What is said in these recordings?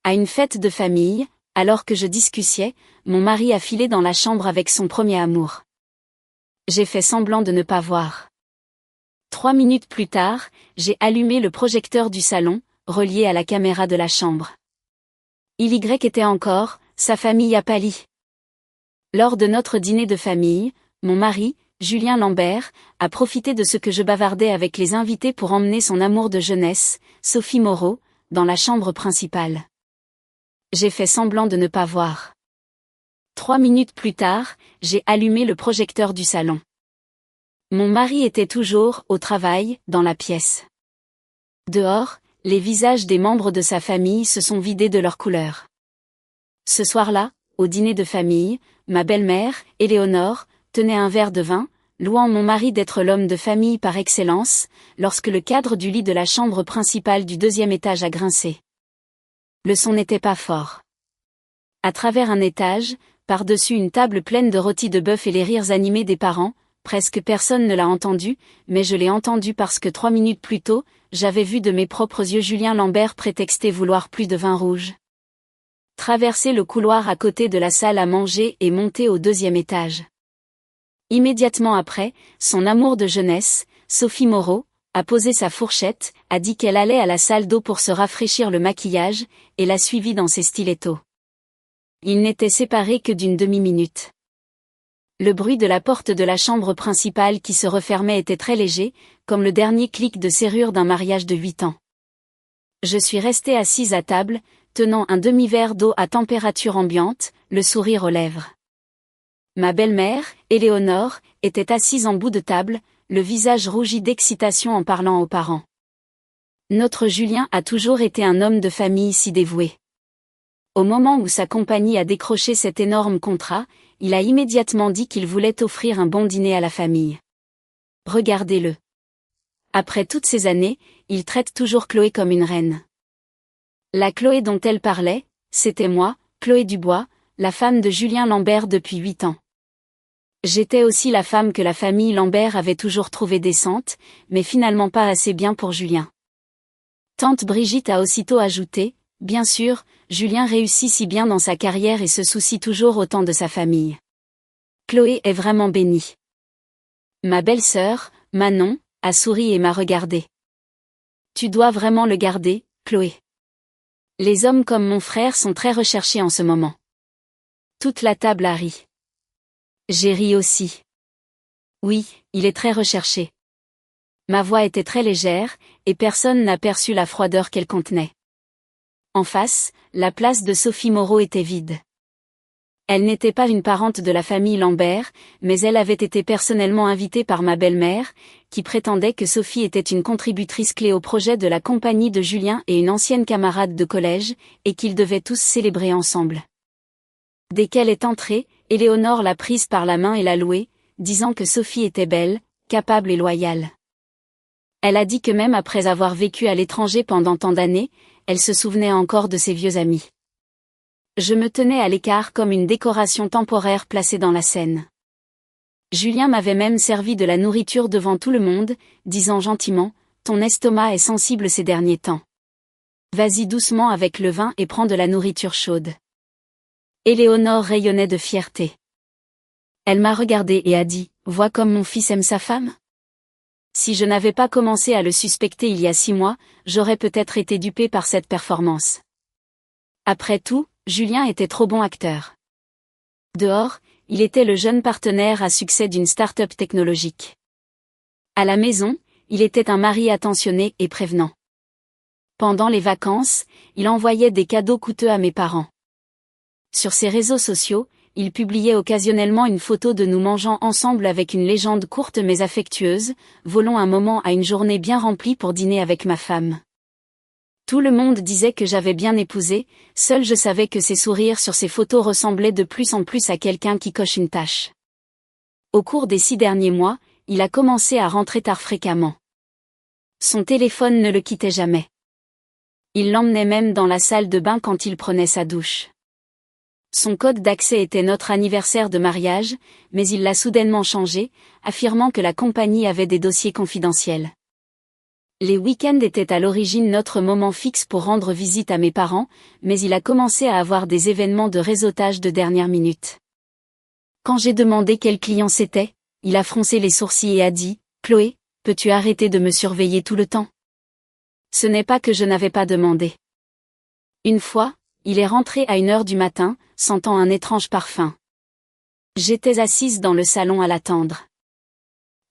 À une fête de famille, alors que je discussiais, mon mari a filé dans la chambre avec son premier amour. J'ai fait semblant de ne pas voir. 3 minutes plus tard, j'ai allumé le projecteur du salon, relié à la caméra de la chambre. Il y était encore, sa famille a pâli. Lors de notre dîner de famille, mon mari, Julien Lambert, a profité de ce que je bavardais avec les invités pour emmener son amour de jeunesse, Sophie Moreau, dans la chambre principale. J'ai fait semblant de ne pas voir. 3 minutes plus tard, j'ai allumé le projecteur du salon. Mon mari était toujours au travail, dans la pièce. Dehors, les visages des membres de sa famille se sont vidés de leur couleur. Ce soir-là, au dîner de famille, ma belle-mère, Éléonore, tenait un verre de vin, louant mon mari d'être l'homme de famille par excellence, lorsque le cadre du lit de la chambre principale du 2e étage a grincé. Le son n'était pas fort. À travers un étage, par-dessus une table pleine de rôtis de bœuf et les rires animés des parents, presque personne ne l'a entendu, mais je l'ai entendu parce que 3 minutes plus tôt, j'avais vu de mes propres yeux Julien Lambert prétexter vouloir plus de vin rouge. Traverser le couloir à côté de la salle à manger et monter au 2e étage. Immédiatement après, son amour de jeunesse, Sophie Moreau, a posé sa fourchette, a dit qu'elle allait à la salle d'eau pour se rafraîchir le maquillage, et l'a suivie dans ses stilettos. Ils n'étaient séparés que d'une demi-minute. Le bruit de la porte de la chambre principale qui se refermait était très léger, comme le dernier clic de serrure d'un mariage de 8 ans. Je suis restée assise à table, tenant un demi-verre d'eau à température ambiante, le sourire aux lèvres. Ma belle-mère, Éléonore, était assise en bout de table, le visage rougi d'excitation en parlant aux parents. Notre Julien a toujours été un homme de famille si dévoué. Au moment où sa compagnie a décroché cet énorme contrat, il a immédiatement dit qu'il voulait offrir un bon dîner à la famille. Regardez-le. Après toutes ces années, il traite toujours Chloé comme une reine. La Chloé dont elle parlait, c'était moi, Chloé Dubois, la femme de Julien Lambert depuis 8 ans. J'étais aussi la femme que la famille Lambert avait toujours trouvée décente, mais finalement pas assez bien pour Julien. Tante Brigitte a aussitôt ajouté, bien sûr, Julien réussit si bien dans sa carrière et se soucie toujours autant de sa famille. Chloé est vraiment bénie. Ma belle-sœur, Manon, a souri et m'a regardée. Tu dois vraiment le garder, Chloé. Les hommes comme mon frère sont très recherchés en ce moment. Toute la table a ri. J'ai ri aussi. Oui, il est très recherché. Ma voix était très légère, et personne n'a perçu la froideur qu'elle contenait. En face, la place de Sophie Moreau était vide. Elle n'était pas une parente de la famille Lambert, mais elle avait été personnellement invitée par ma belle-mère, qui prétendait que Sophie était une contributrice clé au projet de la compagnie de Julien et une ancienne camarade de collège, et qu'ils devaient tous célébrer ensemble. Dès qu'elle est entrée, Éléonore l'a prise par la main et l'a louée, disant que Sophie était belle, capable et loyale. Elle a dit que même après avoir vécu à l'étranger pendant tant d'années, elle se souvenait encore de ses vieux amis. Je me tenais à l'écart comme une décoration temporaire placée dans la scène. Julien m'avait même servi de la nourriture devant tout le monde, disant gentiment, « Ton estomac est sensible ces derniers temps. Vas-y doucement avec le vin et prends de la nourriture chaude. » Éléonore rayonnait de fierté. Elle m'a regardée et a dit, « Vois comme mon fils aime sa femme ?» Si je n'avais pas commencé à le suspecter il y a 6 mois, j'aurais peut-être été dupée par cette performance. Après tout, Julien était trop bon acteur. Dehors, il était le jeune partenaire à succès d'une start-up technologique. À la maison, il était un mari attentionné et prévenant. Pendant les vacances, il envoyait des cadeaux coûteux à mes parents. Sur ses réseaux sociaux, il publiait occasionnellement une photo de nous mangeant ensemble avec une légende courte mais affectueuse, volons un moment à une journée bien remplie pour dîner avec ma femme. Tout le monde disait que j'avais bien épousé, seul je savais que ses sourires sur ces photos ressemblaient de plus en plus à quelqu'un qui coche une tâche. Au cours des 6 derniers mois, il a commencé à rentrer tard fréquemment. Son téléphone ne le quittait jamais. Il l'emmenait même dans la salle de bain quand il prenait sa douche. Son code d'accès était notre anniversaire de mariage, mais il l'a soudainement changé, affirmant que la compagnie avait des dossiers confidentiels. Les week-ends étaient à l'origine notre moment fixe pour rendre visite à mes parents, mais il a commencé à avoir des événements de réseautage de dernière minute. Quand j'ai demandé quel client c'était, il a froncé les sourcils et a dit « Chloé, peux-tu arrêter de me surveiller tout le temps ?» Ce n'est pas que je n'avais pas demandé. Une fois, il est rentré à 1h du matin, sentant un étrange parfum. J'étais assise dans le salon à l'attendre.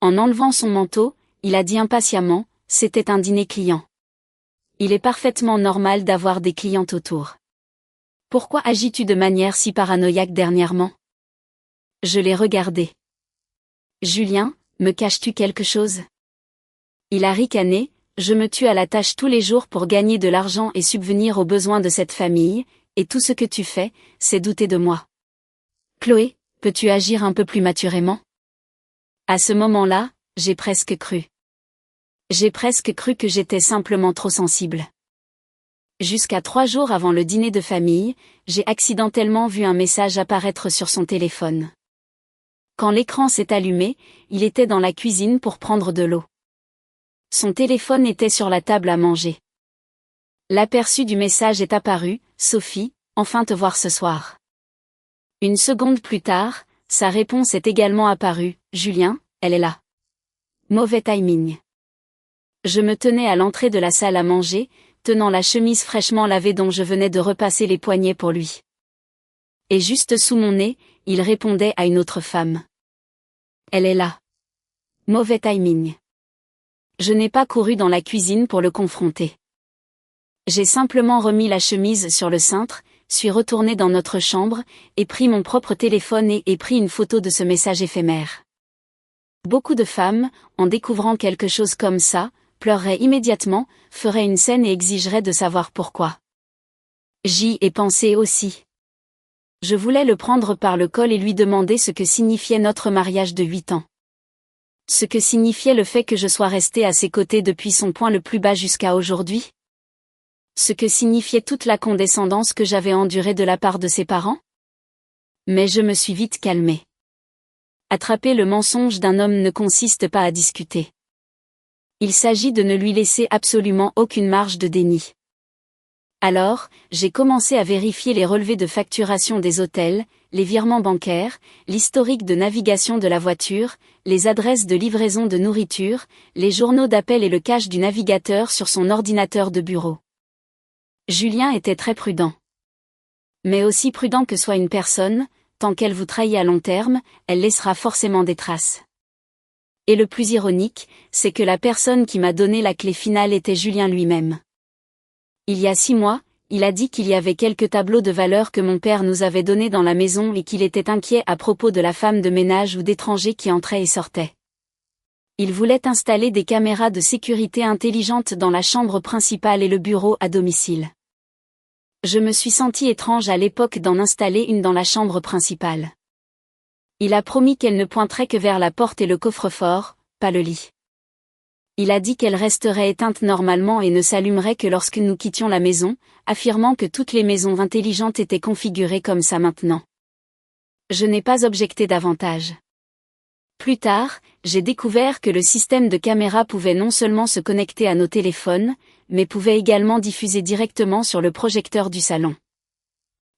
En enlevant son manteau, il a dit impatiemment, c'était un dîner client. Il est parfaitement normal d'avoir des clientes autour. Pourquoi agis-tu de manière si paranoïaque dernièrement? Je l'ai regardé. Julien, me caches-tu quelque chose? Il a ricané, je me tue à la tâche tous les jours pour gagner de l'argent et subvenir aux besoins de cette famille, et tout ce que tu fais, c'est douter de moi. Chloé, peux-tu agir un peu plus maturément? À ce moment-là, j'ai presque cru. J'ai presque cru que j'étais simplement trop sensible. Jusqu'à 3 jours avant le dîner de famille, j'ai accidentellement vu un message apparaître sur son téléphone. Quand l'écran s'est allumé, il était dans la cuisine pour prendre de l'eau. Son téléphone était sur la table à manger. L'aperçu du message est apparu, Sophie, enfin te voir ce soir. Une seconde plus tard, sa réponse est également apparue, Julien, elle est là. Mauvais timing. Je me tenais à l'entrée de la salle à manger, tenant la chemise fraîchement lavée dont je venais de repasser les poignets pour lui. Et juste sous mon nez, il répondait à une autre femme. Elle est là. Mauvais timing. Je n'ai pas couru dans la cuisine pour le confronter. J'ai simplement remis la chemise sur le cintre, suis retourné dans notre chambre, et pris mon propre téléphone et pris une photo de ce message éphémère. Beaucoup de femmes, en découvrant quelque chose comme ça, pleureraient immédiatement, feraient une scène et exigeraient de savoir pourquoi. J'y ai pensé aussi. Je voulais le prendre par le col et lui demander ce que signifiait notre mariage de 8 ans. Ce que signifiait le fait que je sois restée à ses côtés depuis son point le plus bas jusqu'à aujourd'hui. Ce que signifiait toute la condescendance que j'avais endurée de la part de ses parents. Mais je me suis vite calmée. Attraper le mensonge d'un homme ne consiste pas à discuter. Il s'agit de ne lui laisser absolument aucune marge de déni. Alors, j'ai commencé à vérifier les relevés de facturation des hôtels, les virements bancaires, l'historique de navigation de la voiture, les adresses de livraison de nourriture, les journaux d'appel et le cache du navigateur sur son ordinateur de bureau. Julien était très prudent. Mais aussi prudent que soit une personne, tant qu'elle vous trahit à long terme, elle laissera forcément des traces. Et le plus ironique, c'est que la personne qui m'a donné la clé finale était Julien lui-même. Il y a 6 mois, il a dit qu'il y avait quelques tableaux de valeur que mon père nous avait donnés dans la maison et qu'il était inquiet à propos de la femme de ménage ou d'étrangers qui entraient et sortaient. Il voulait installer des caméras de sécurité intelligentes dans la chambre principale et le bureau à domicile. Je me suis sentie étrange à l'époque d'en installer une dans la chambre principale. Il a promis qu'elle ne pointerait que vers la porte et le coffre-fort, pas le lit. Il a dit qu'elle resterait éteinte normalement et ne s'allumerait que lorsque nous quittions la maison, affirmant que toutes les maisons intelligentes étaient configurées comme ça maintenant. Je n'ai pas objecté davantage. Plus tard, j'ai découvert que le système de caméra pouvait non seulement se connecter à nos téléphones, mais pouvait également diffuser directement sur le projecteur du salon.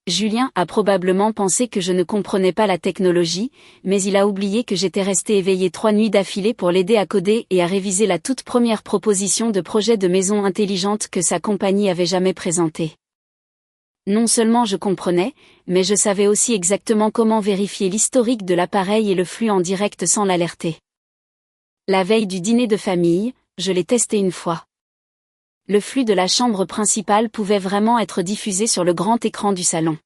Julien a probablement pensé que je ne comprenais pas la technologie, mais il a oublié que j'étais restée éveillée 3 nuits d'affilée pour l'aider à coder et à réviser la toute première proposition de projet de maison intelligente que sa compagnie avait jamais présentée. Non seulement je comprenais, mais je savais aussi exactement comment vérifier l'historique de l'appareil et le flux en direct sans l'alerter. La veille du dîner de famille, je l'ai testé une fois. Le flux de la chambre principale pouvait vraiment être diffusé sur le grand écran du salon.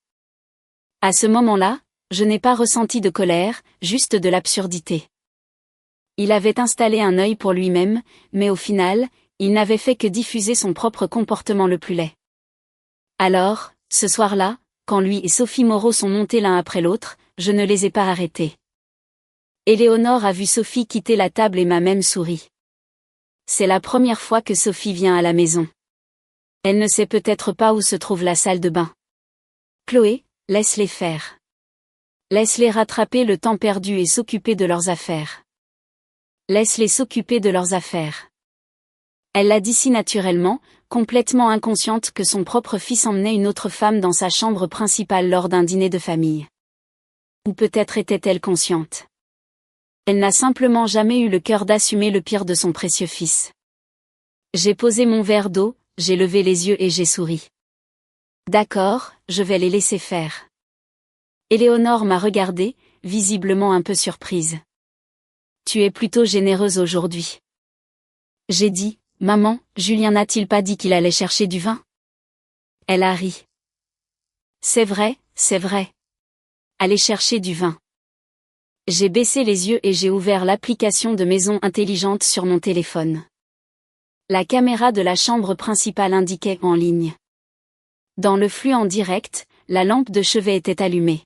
À ce moment-là, je n'ai pas ressenti de colère, juste de l'absurdité. Il avait installé un œil pour lui-même, mais au final, il n'avait fait que diffuser son propre comportement le plus laid. Alors, ce soir-là, quand lui et Sophie Moreau sont montés l'un après l'autre, je ne les ai pas arrêtés. Éléonore a vu Sophie quitter la table et m'a même souri. C'est la première fois que Sophie vient à la maison. Elle ne sait peut-être pas où se trouve la salle de bain. Chloé, laisse-les faire. Laisse-les rattraper le temps perdu et s'occuper de leurs affaires. Laisse-les s'occuper de leurs affaires. Elle l'a dit si naturellement, complètement inconsciente que son propre fils emmenait une autre femme dans sa chambre principale lors d'un dîner de famille. Ou peut-être était-elle consciente. Elle n'a simplement jamais eu le cœur d'assumer le pire de son précieux fils. J'ai posé mon verre d'eau, j'ai levé les yeux et j'ai souri. D'accord, je vais les laisser faire. Éléonore m'a regardée, visiblement un peu surprise. Tu es plutôt généreuse aujourd'hui. J'ai dit, maman, Julien n'a-t-il pas dit qu'il allait chercher du vin? Elle a ri. C'est vrai, c'est vrai. Aller chercher du vin. J'ai baissé les yeux et j'ai ouvert l'application de maison intelligente sur mon téléphone. La caméra de la chambre principale indiquait en ligne. Dans le flux en direct, la lampe de chevet était allumée.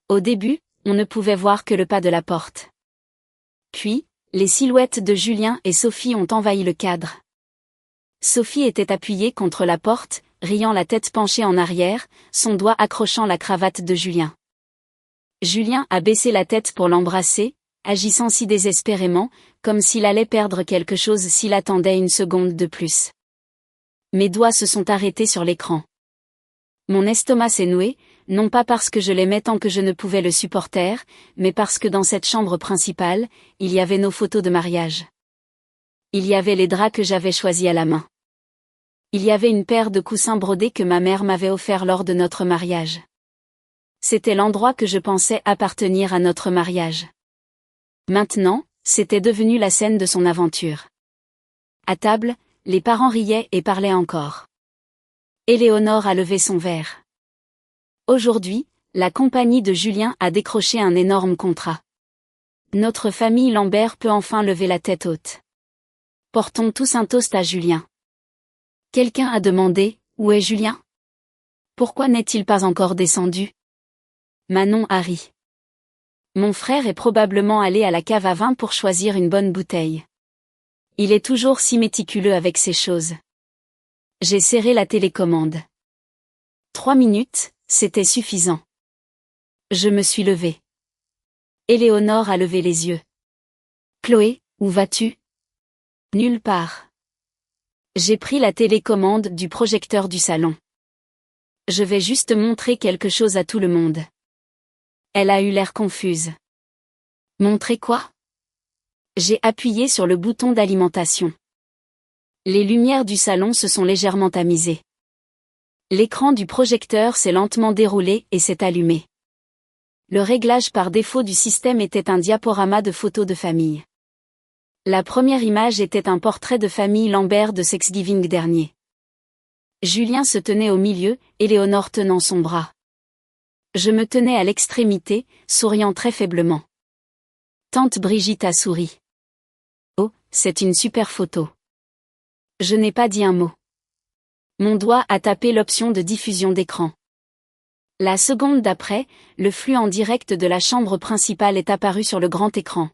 Au début, on ne pouvait voir que le pas de la porte. Puis, les silhouettes de Julien et Sophie ont envahi le cadre. Sophie était appuyée contre la porte, riant la tête penchée en arrière, son doigt accrochant la cravate de Julien. Julien a baissé la tête pour l'embrasser, agissant si désespérément, comme s'il allait perdre quelque chose s'il attendait une seconde de plus. Mes doigts se sont arrêtés sur l'écran. Mon estomac s'est noué, non pas parce que je l'aimais tant que je ne pouvais le supporter, mais parce que dans cette chambre principale, il y avait nos photos de mariage. Il y avait les draps que j'avais choisis à la main. Il y avait une paire de coussins brodés que ma mère m'avait offert lors de notre mariage. C'était l'endroit que je pensais appartenir à notre mariage. Maintenant, c'était devenu la scène de son aventure. À table, les parents riaient et parlaient encore. Éléonore a levé son verre. Aujourd'hui, la compagnie de Julien a décroché un énorme contrat. Notre famille Lambert peut enfin lever la tête haute. Portons tous un toast à Julien. Quelqu'un a demandé, où est Julien? Pourquoi n'est-il pas encore descendu? Manon a ri. Mon frère est probablement allé à la cave à vin pour choisir une bonne bouteille. Il est toujours si méticuleux avec ces choses. J'ai serré la télécommande. 3 minutes, c'était suffisant. Je me suis levée. Éléonore a levé les yeux. Chloé, où vas-tu? Nulle part. J'ai pris la télécommande du projecteur du salon. Je vais juste montrer quelque chose à tout le monde. Elle a eu l'air confuse. Montrer quoi? J'ai appuyé sur le bouton d'alimentation. Les lumières du salon se sont légèrement tamisées. L'écran du projecteur s'est lentement déroulé et s'est allumé. Le réglage par défaut du système était un diaporama de photos de famille. La première image était un portrait de famille Lambert de Thanksgiving dernier. Julien se tenait au milieu, Éléonore tenant son bras. Je me tenais à l'extrémité, souriant très faiblement. Tante Brigitte a souri. Oh, c'est une super photo. Je n'ai pas dit un mot. Mon doigt a tapé l'option de diffusion d'écran. La seconde d'après, le flux en direct de la chambre principale est apparu sur le grand écran.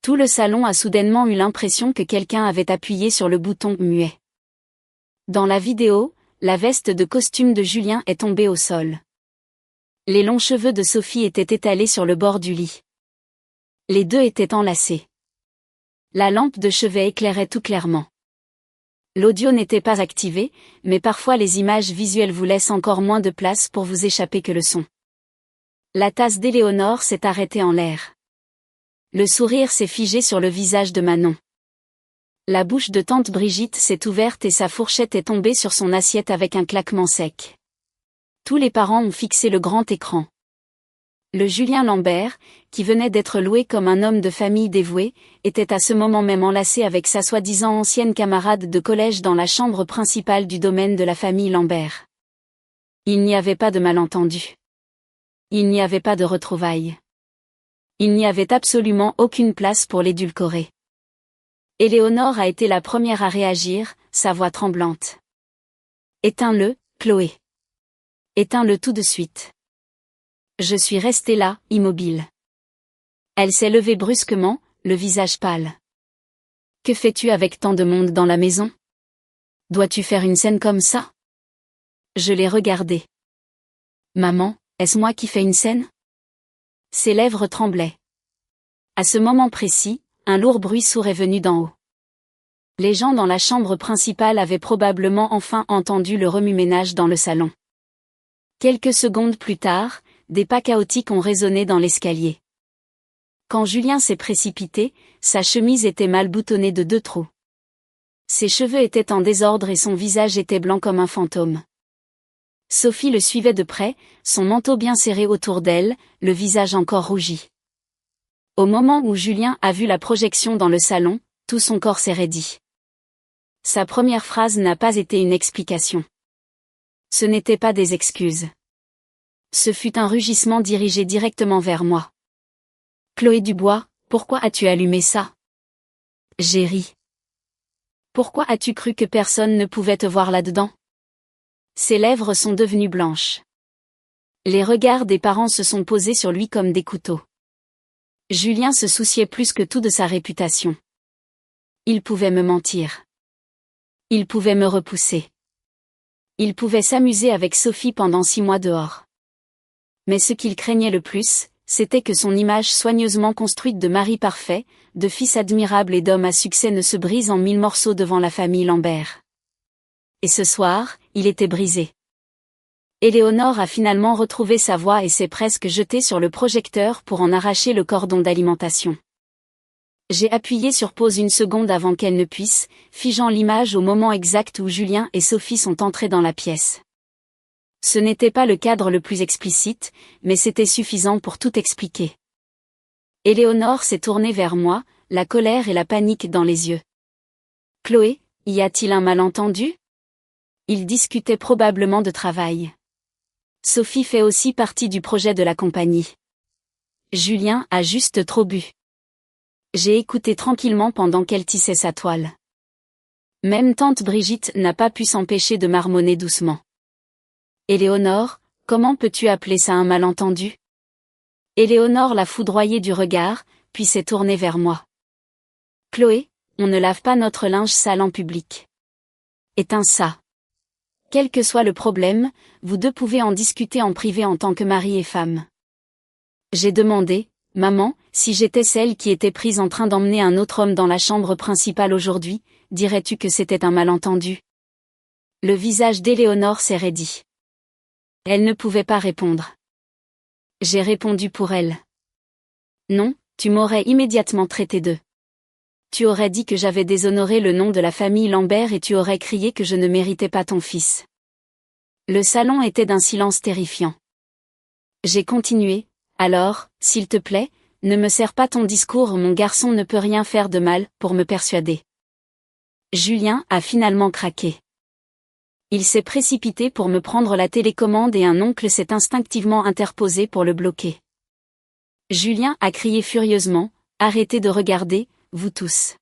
Tout le salon a soudainement eu l'impression que quelqu'un avait appuyé sur le bouton muet. Dans la vidéo, la veste de costume de Julien est tombée au sol. Les longs cheveux de Sophie étaient étalés sur le bord du lit. Les deux étaient enlacés. La lampe de chevet éclairait tout clairement. L'audio n'était pas activé, mais parfois les images visuelles vous laissent encore moins de place pour vous échapper que le son. La tasse d'Éléonore s'est arrêtée en l'air. Le sourire s'est figé sur le visage de Manon. La bouche de tante Brigitte s'est ouverte et sa fourchette est tombée sur son assiette avec un claquement sec. Tous les parents ont fixé le grand écran. Le Julien Lambert, qui venait d'être loué comme un homme de famille dévoué, était à ce moment même enlacé avec sa soi-disant ancienne camarade de collège dans la chambre principale du domaine de la famille Lambert. Il n'y avait pas de malentendu. Il n'y avait pas de retrouvailles. Il n'y avait absolument aucune place pour l'édulcorer. Éléonore a été la première à réagir, sa voix tremblante. Éteins-le, Chloé. Éteins-le tout de suite. Je suis restée là, immobile. Elle s'est levée brusquement, le visage pâle. Que fais-tu avec tant de monde dans la maison? Dois-tu faire une scène comme ça? Je l'ai regardée. Maman, est-ce moi qui fais une scène? Ses lèvres tremblaient. À ce moment précis, un lourd bruit sourd est venu d'en haut. Les gens dans la chambre principale avaient probablement enfin entendu le remue-ménage dans le salon. Quelques secondes plus tard, des pas chaotiques ont résonné dans l'escalier. Quand Julien s'est précipité, sa chemise était mal boutonnée de 2 trous. Ses cheveux étaient en désordre et son visage était blanc comme un fantôme. Sophie le suivait de près, son manteau bien serré autour d'elle, le visage encore rougi. Au moment où Julien a vu la projection dans le salon, tout son corps s'est raidi. Sa première phrase n'a pas été une explication. Ce n'étaient pas des excuses. Ce fut un rugissement dirigé directement vers moi. « Chloé Dubois, pourquoi as-tu allumé ça ?» J'ai ri. « Pourquoi as-tu cru que personne ne pouvait te voir là-dedans ?» Ses lèvres sont devenues blanches. Les regards des parents se sont posés sur lui comme des couteaux. Julien se souciait plus que tout de sa réputation. Il pouvait me mentir. Il pouvait me repousser. Il pouvait s'amuser avec Sophie pendant 6 mois dehors. Mais ce qu'il craignait le plus, c'était que son image soigneusement construite de mari parfait, de fils admirable et d'homme à succès ne se brise en 1000 morceaux devant la famille Lambert. Et ce soir, il était brisé. Éléonore a finalement retrouvé sa voix et s'est presque jetée sur le projecteur pour en arracher le cordon d'alimentation. J'ai appuyé sur pause 1 seconde avant qu'elle ne puisse, figeant l'image au moment exact où Julien et Sophie sont entrés dans la pièce. Ce n'était pas le cadre le plus explicite, mais c'était suffisant pour tout expliquer. Éléonore s'est tournée vers moi, la colère et la panique dans les yeux. « Chloé, y a-t-il un malentendu ?» Ils discutaient probablement de travail. Sophie fait aussi partie du projet de la compagnie. Julien a juste trop bu. J'ai écouté tranquillement pendant qu'elle tissait sa toile. Même tante Brigitte n'a pas pu s'empêcher de marmonner doucement. « Éléonore, comment peux-tu appeler ça un malentendu ?» Éléonore l'a foudroyé du regard, puis s'est tournée vers moi. « Chloé, on ne lave pas notre linge sale en public. Éteins ça. Quel que soit le problème, vous deux pouvez en discuter en privé en tant que mari et femme. » J'ai demandé, « Maman, si j'étais celle qui était prise en train d'emmener un autre homme dans la chambre principale aujourd'hui, dirais-tu que c'était un malentendu ?» Le visage d'Éléonore s'est raidi. Elle ne pouvait pas répondre. J'ai répondu pour elle. Non, tu m'aurais immédiatement traité de. Tu aurais dit que j'avais déshonoré le nom de la famille Lambert et tu aurais crié que je ne méritais pas ton fils. Le salon était d'un silence terrifiant. J'ai continué, alors, s'il te plaît, ne me sers pas ton discours, mon garçon ne peut rien faire de mal, pour me persuader. Julien a finalement craqué. Il s'est précipité pour me prendre la télécommande et un oncle s'est instinctivement interposé pour le bloquer. Julien a crié furieusement, « Arrêtez de regarder, vous tous.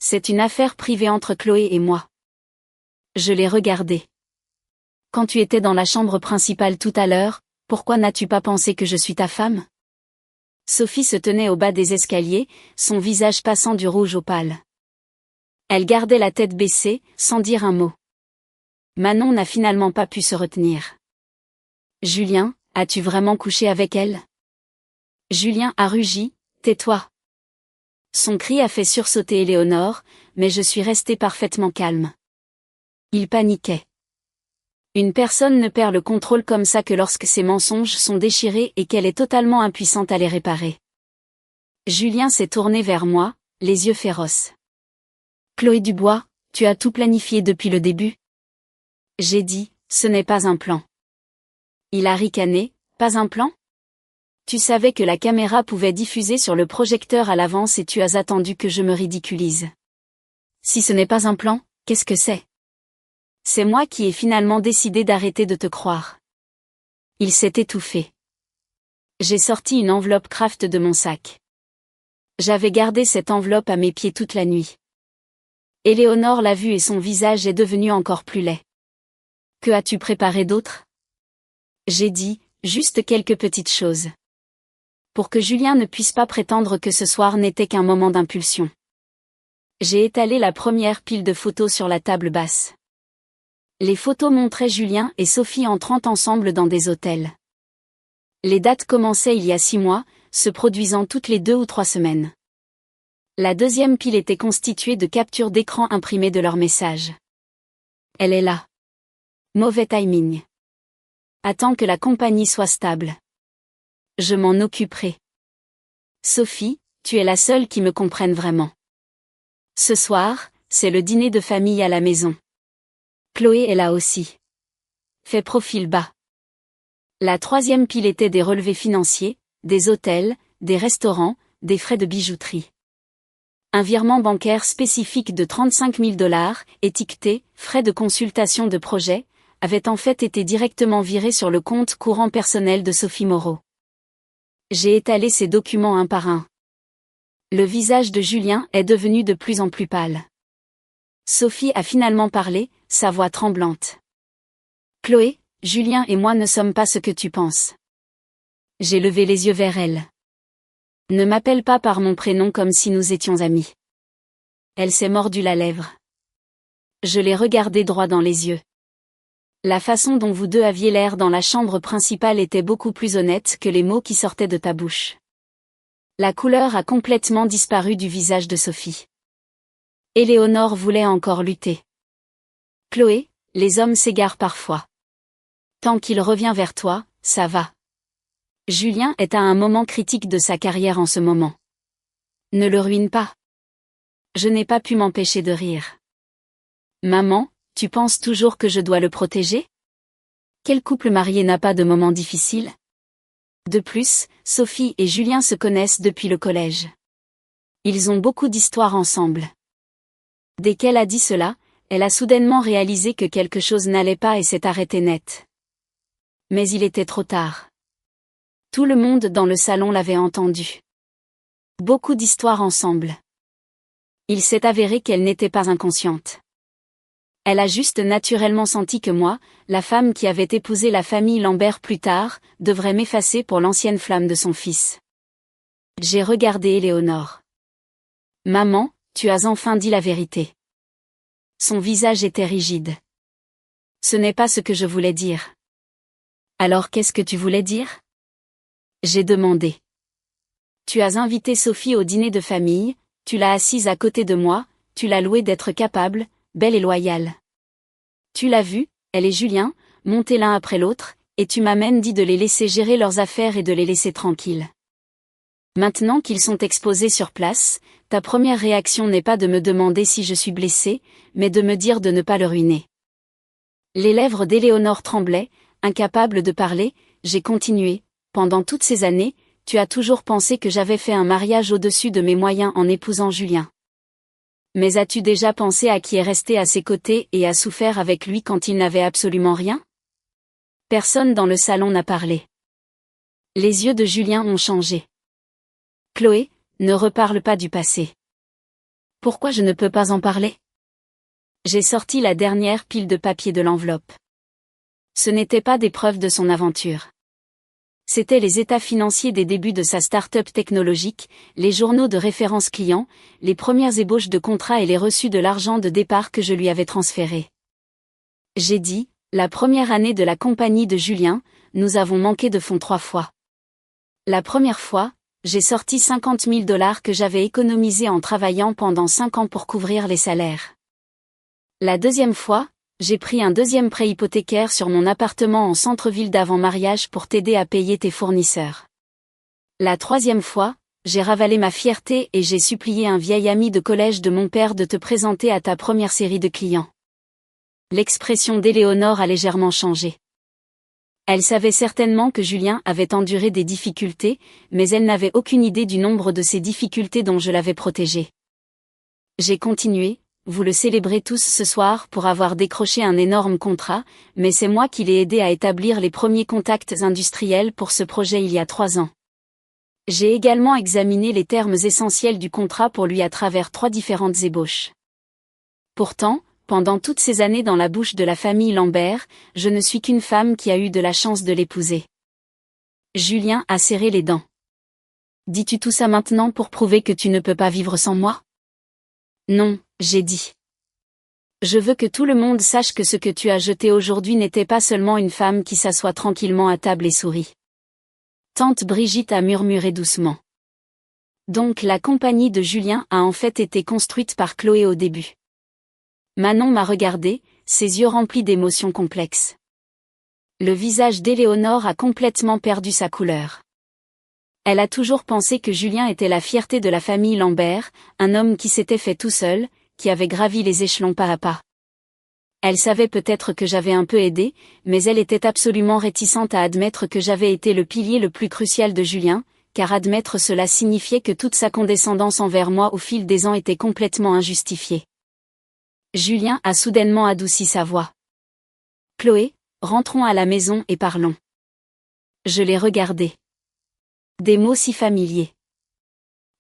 C'est une affaire privée entre Chloé et moi. » Je l'ai regardé. « Quand tu étais dans la chambre principale tout à l'heure, pourquoi n'as-tu pas pensé que je suis ta femme ?» Sophie se tenait au bas des escaliers, son visage passant du rouge au pâle. Elle gardait la tête baissée, sans dire un mot. Manon n'a finalement pas pu se retenir. « Julien, as-tu vraiment couché avec elle ?» Julien a rugi, « Tais-toi !» Son cri a fait sursauter Éléonore, mais je suis restée parfaitement calme. Il paniquait. Une personne ne perd le contrôle comme ça que lorsque ses mensonges sont déchirés et qu'elle est totalement impuissante à les réparer. Julien s'est tourné vers moi, les yeux féroces. « Chloé Dubois, tu as tout planifié depuis le début ?» J'ai dit, ce n'est pas un plan. Il a ricané, pas un plan ? Tu savais que la caméra pouvait diffuser sur le projecteur à l'avance et tu as attendu que je me ridiculise. Si ce n'est pas un plan, qu'est-ce que c'est ? C'est moi qui ai finalement décidé d'arrêter de te croire. Il s'est étouffé. J'ai sorti une enveloppe Kraft de mon sac. J'avais gardé cette enveloppe à mes pieds toute la nuit. Éléonore l'a vue et son visage est devenu encore plus laid. Que as-tu préparé d'autre ? J'ai dit, juste quelques petites choses. Pour que Julien ne puisse pas prétendre que ce soir n'était qu'un moment d'impulsion. J'ai étalé la première pile de photos sur la table basse. Les photos montraient Julien et Sophie entrant ensemble dans des hôtels. Les dates commençaient il y a 6 mois, se produisant toutes les 2 ou 3 semaines. La deuxième pile était constituée de captures d'écran imprimées de leurs messages. Elle est là. Mauvais timing. Attends que la compagnie soit stable. Je m'en occuperai. Sophie, tu es la seule qui me comprenne vraiment. Ce soir, c'est le dîner de famille à la maison. Chloé est là aussi. Fais profil bas. La troisième pile était des relevés financiers, des hôtels, des restaurants, des frais de bijouterie. Un virement bancaire spécifique de 35 000 $, étiqueté « frais de consultation de projet », avait en fait été directement viré sur le compte courant personnel de Sophie Moreau. J'ai étalé ces documents un par un. Le visage de Julien est devenu de plus en plus pâle. Sophie a finalement parlé, sa voix tremblante. Chloé, Julien et moi ne sommes pas ce que tu penses. J'ai levé les yeux vers elle. Ne m'appelle pas par mon prénom comme si nous étions amis. Elle s'est mordu la lèvre. Je l'ai regardée droit dans les yeux. La façon dont vous deux aviez l'air dans la chambre principale était beaucoup plus honnête que les mots qui sortaient de ta bouche. La couleur a complètement disparu du visage de Sophie. Éléonore voulait encore lutter. Chloé, les hommes s'égarent parfois. Tant qu'il revient vers toi, ça va. Julien est à un moment critique de sa carrière en ce moment. Ne le ruine pas. Je n'ai pas pu m'empêcher de rire. Maman, tu penses toujours que je dois le protéger? Quel couple marié n'a pas de moments difficiles? De plus, Sophie et Julien se connaissent depuis le collège. Ils ont beaucoup d'histoires ensemble. Dès qu'elle a dit cela, elle a soudainement réalisé que quelque chose n'allait pas et s'est arrêtée net. Mais il était trop tard. Tout le monde dans le salon l'avait entendu. Beaucoup d'histoires ensemble. Il s'est avéré qu'elle n'était pas inconsciente. Elle a juste naturellement senti que moi, la femme qui avait épousé la famille Lambert plus tard, devrait m'effacer pour l'ancienne flamme de son fils. J'ai regardé Éléonore. Maman, tu as enfin dit la vérité. Son visage était rigide. Ce n'est pas ce que je voulais dire. Alors qu'est-ce que tu voulais dire? J'ai demandé. Tu as invité Sophie au dîner de famille, tu l'as assise à côté de moi, tu l'as louée d'être capable, belle et loyale. Tu l'as vue, elle et Julien, monter l'un après l'autre, et tu m'as même dit de les laisser gérer leurs affaires et de les laisser tranquilles. Maintenant qu'ils sont exposés sur place, ta première réaction n'est pas de me demander si je suis blessée, mais de me dire de ne pas le ruiner. Les lèvres d'Éléonore tremblaient, incapable de parler, j'ai continué. Pendant toutes ces années, tu as toujours pensé que j'avais fait un mariage au-dessus de mes moyens en épousant Julien. Mais as-tu déjà pensé à qui est resté à ses côtés et a souffert avec lui quand il n'avait absolument rien? Personne dans le salon n'a parlé. Les yeux de Julien ont changé. Chloé, ne reparle pas du passé. Pourquoi je ne peux pas en parler? J'ai sorti la dernière pile de papier de l'enveloppe. Ce n'étaient pas des preuves de son aventure. C'étaient les états financiers des débuts de sa start-up technologique, les journaux de référence clients, les premières ébauches de contrats et les reçus de l'argent de départ que je lui avais transféré. J'ai dit, la première année de la compagnie de Julien, nous avons manqué de fonds 3 fois. La première fois, j'ai sorti 50 000 $ que j'avais économisés en travaillant pendant 5 ans pour couvrir les salaires. La deuxième fois, j'ai pris un deuxième prêt hypothécaire sur mon appartement en centre-ville d'avant-mariage pour t'aider à payer tes fournisseurs. La troisième fois, j'ai ravalé ma fierté et j'ai supplié un vieil ami de collège de mon père de te présenter à ta première série de clients. L'expression d'Éléonore a légèrement changé. Elle savait certainement que Julien avait enduré des difficultés, mais elle n'avait aucune idée du nombre de ces difficultés dont je l'avais protégé. J'ai continué. Vous le célébrez tous ce soir pour avoir décroché un énorme contrat, mais c'est moi qui l'ai aidé à établir les premiers contacts industriels pour ce projet il y a 3 ans. J'ai également examiné les termes essentiels du contrat pour lui à travers 3 différentes ébauches. Pourtant, pendant toutes ces années dans la bouche de la famille Lambert, je ne suis qu'une femme qui a eu de la chance de l'épouser. Julien a serré les dents. Dis-tu tout ça maintenant pour prouver que tu ne peux pas vivre sans moi? Non, j'ai dit. Je veux que tout le monde sache que ce que tu as jeté aujourd'hui n'était pas seulement une femme qui s'assoit tranquillement à table et sourit. Tante Brigitte a murmuré doucement. Donc la compagnie de Julien a en fait été construite par Chloé au début. Manon m'a regardé, ses yeux remplis d'émotions complexes. Le visage d'Éléonore a complètement perdu sa couleur. Elle a toujours pensé que Julien était la fierté de la famille Lambert, un homme qui s'était fait tout seul, qui avait gravi les échelons pas à pas. Elle savait peut-être que j'avais un peu aidé, mais elle était absolument réticente à admettre que j'avais été le pilier le plus crucial de Julien, car admettre cela signifiait que toute sa condescendance envers moi au fil des ans était complètement injustifiée. Julien a soudainement adouci sa voix. « Chloé, rentrons à la maison et parlons. » Je l'ai regardé. Des mots si familiers.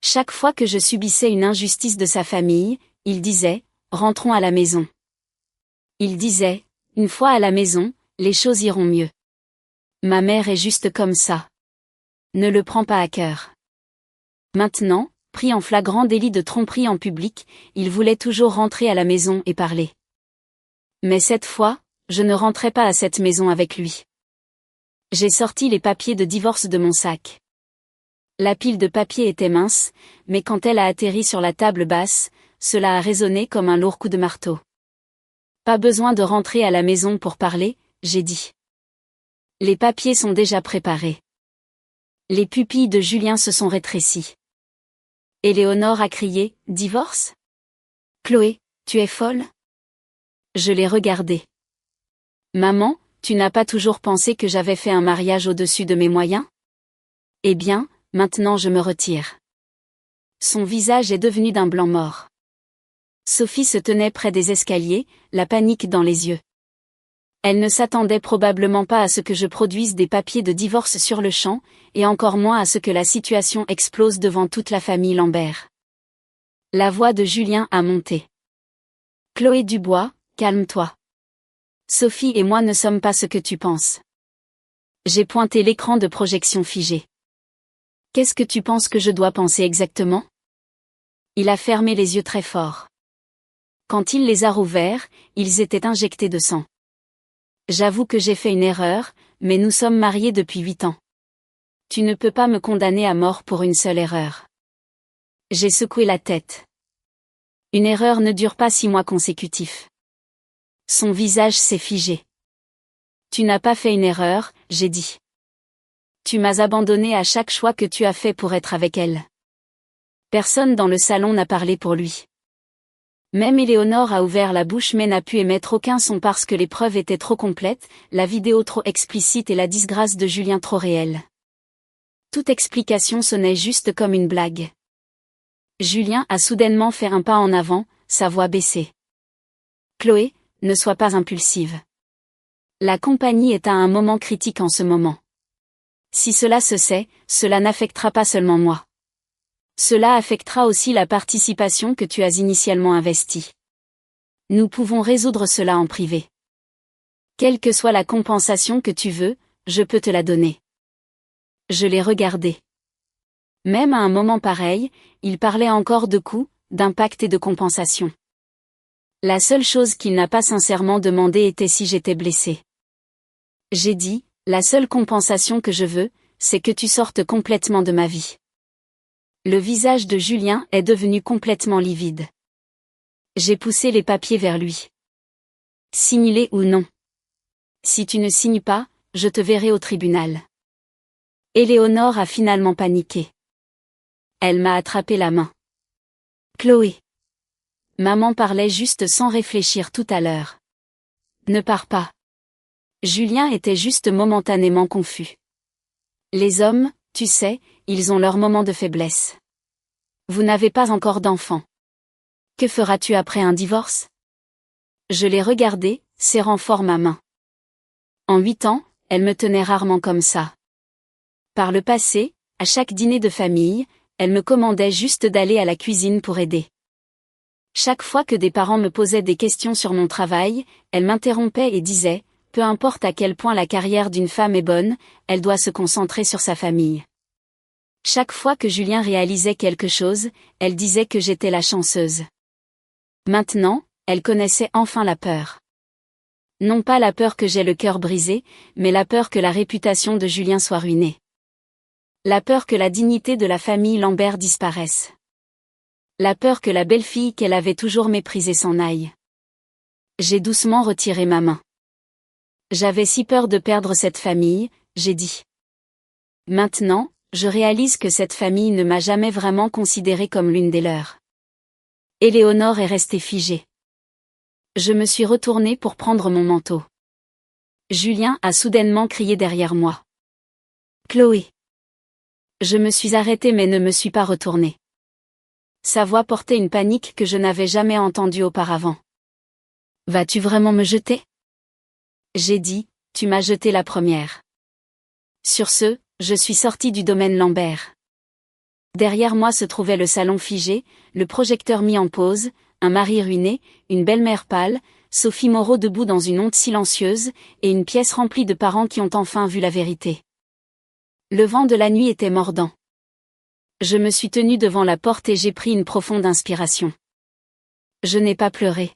Chaque fois que je subissais une injustice de sa famille, il disait « Rentrons à la maison ». Il disait « Une fois à la maison, les choses iront mieux. Ma mère est juste comme ça. Ne le prends pas à cœur. » Maintenant, pris en flagrant délit de tromperie en public, il voulait toujours rentrer à la maison et parler. Mais cette fois, je ne rentrais pas à cette maison avec lui. J'ai sorti les papiers de divorce de mon sac. La pile de papier était mince, mais quand elle a atterri sur la table basse, cela a résonné comme un lourd coup de marteau. Pas besoin de rentrer à la maison pour parler, j'ai dit. Les papiers sont déjà préparés. Les pupilles de Julien se sont rétrécies. Éléonore a crié, « Divorce ? Chloé, tu es folle ?» Je l'ai regardée. « Maman, tu n'as pas toujours pensé que j'avais fait un mariage au-dessus de mes moyens ? Eh bien, maintenant je me retire. » Son visage est devenu d'un blanc mort. Sophie se tenait près des escaliers, la panique dans les yeux. Elle ne s'attendait probablement pas à ce que je produise des papiers de divorce sur le champ, et encore moins à ce que la situation explose devant toute la famille Lambert. La voix de Julien a monté. « Chloé Dubois, calme-toi. Sophie et moi ne sommes pas ce que tu penses. » J'ai pointé l'écran de projection figé. « Qu'est-ce que tu penses que je dois penser exactement ?» Il a fermé les yeux très fort. Quand il les a rouverts, ils étaient injectés de sang. J'avoue que j'ai fait une erreur, mais nous sommes mariés depuis 8 ans. Tu ne peux pas me condamner à mort pour une seule erreur. J'ai secoué la tête. Une erreur ne dure pas 6 mois consécutifs. Son visage s'est figé. Tu n'as pas fait une erreur, j'ai dit. Tu m'as abandonné à chaque choix que tu as fait pour être avec elle. Personne dans le salon n'a parlé pour lui. Même Éléonore a ouvert la bouche mais n'a pu émettre aucun son parce que les preuves étaient trop complètes, la vidéo trop explicite et la disgrâce de Julien trop réelle. Toute explication sonnait juste comme une blague. Julien a soudainement fait un pas en avant, sa voix baissée. « Chloé, ne sois pas impulsive. La compagnie est à un moment critique en ce moment. Si cela se sait, cela n'affectera pas seulement moi. Cela affectera aussi la participation que tu as initialement investie. Nous pouvons résoudre cela en privé. Quelle que soit la compensation que tu veux, je peux te la donner. » Je l'ai regardé. Même à un moment pareil, il parlait encore de coûts, d'impact et de compensation. La seule chose qu'il n'a pas sincèrement demandé était si j'étais blessée. J'ai dit, la seule compensation que je veux, c'est que tu sortes complètement de ma vie. Le visage de Julien est devenu complètement livide. J'ai poussé les papiers vers lui. Signe-les ou non. Si tu ne signes pas, je te verrai au tribunal. Éléonore a finalement paniqué. Elle m'a attrapé la main. Chloé. Maman parlait juste sans réfléchir tout à l'heure. Ne pars pas. Julien était juste momentanément confus. Les hommes, tu sais, ils ont leurs moments de faiblesse. Vous n'avez pas encore d'enfant. Que feras-tu après un divorce ? Je l'ai regardée, serrant fort ma main. En 8 ans, elle me tenait rarement comme ça. Par le passé, à chaque dîner de famille, elle me commandait juste d'aller à la cuisine pour aider. Chaque fois que des parents me posaient des questions sur mon travail, elle m'interrompait et disait, peu importe à quel point la carrière d'une femme est bonne, elle doit se concentrer sur sa famille. Chaque fois que Julien réalisait quelque chose, elle disait que j'étais la chanceuse. Maintenant, elle connaissait enfin la peur. Non pas la peur que j'ai le cœur brisé, mais la peur que la réputation de Julien soit ruinée. La peur que la dignité de la famille Lambert disparaisse. La peur que la belle-fille qu'elle avait toujours méprisée s'en aille. J'ai doucement retiré ma main. J'avais si peur de perdre cette famille, j'ai dit. Maintenant, je réalise que cette famille ne m'a jamais vraiment considérée comme l'une des leurs. Éléonore est restée figée. Je me suis retournée pour prendre mon manteau. Julien a soudainement crié derrière moi. Chloé. Je me suis arrêtée mais ne me suis pas retournée. Sa voix portait une panique que je n'avais jamais entendue auparavant. Vas-tu vraiment me jeter? J'ai dit, tu m'as jeté la première. Sur ce, je suis sortie du domaine Lambert. Derrière moi se trouvait le salon figé, le projecteur mis en pause, un mari ruiné, une belle-mère pâle, Sophie Moreau debout dans une honte silencieuse, et une pièce remplie de parents qui ont enfin vu la vérité. Le vent de la nuit était mordant. Je me suis tenue devant la porte et j'ai pris une profonde inspiration. Je n'ai pas pleuré.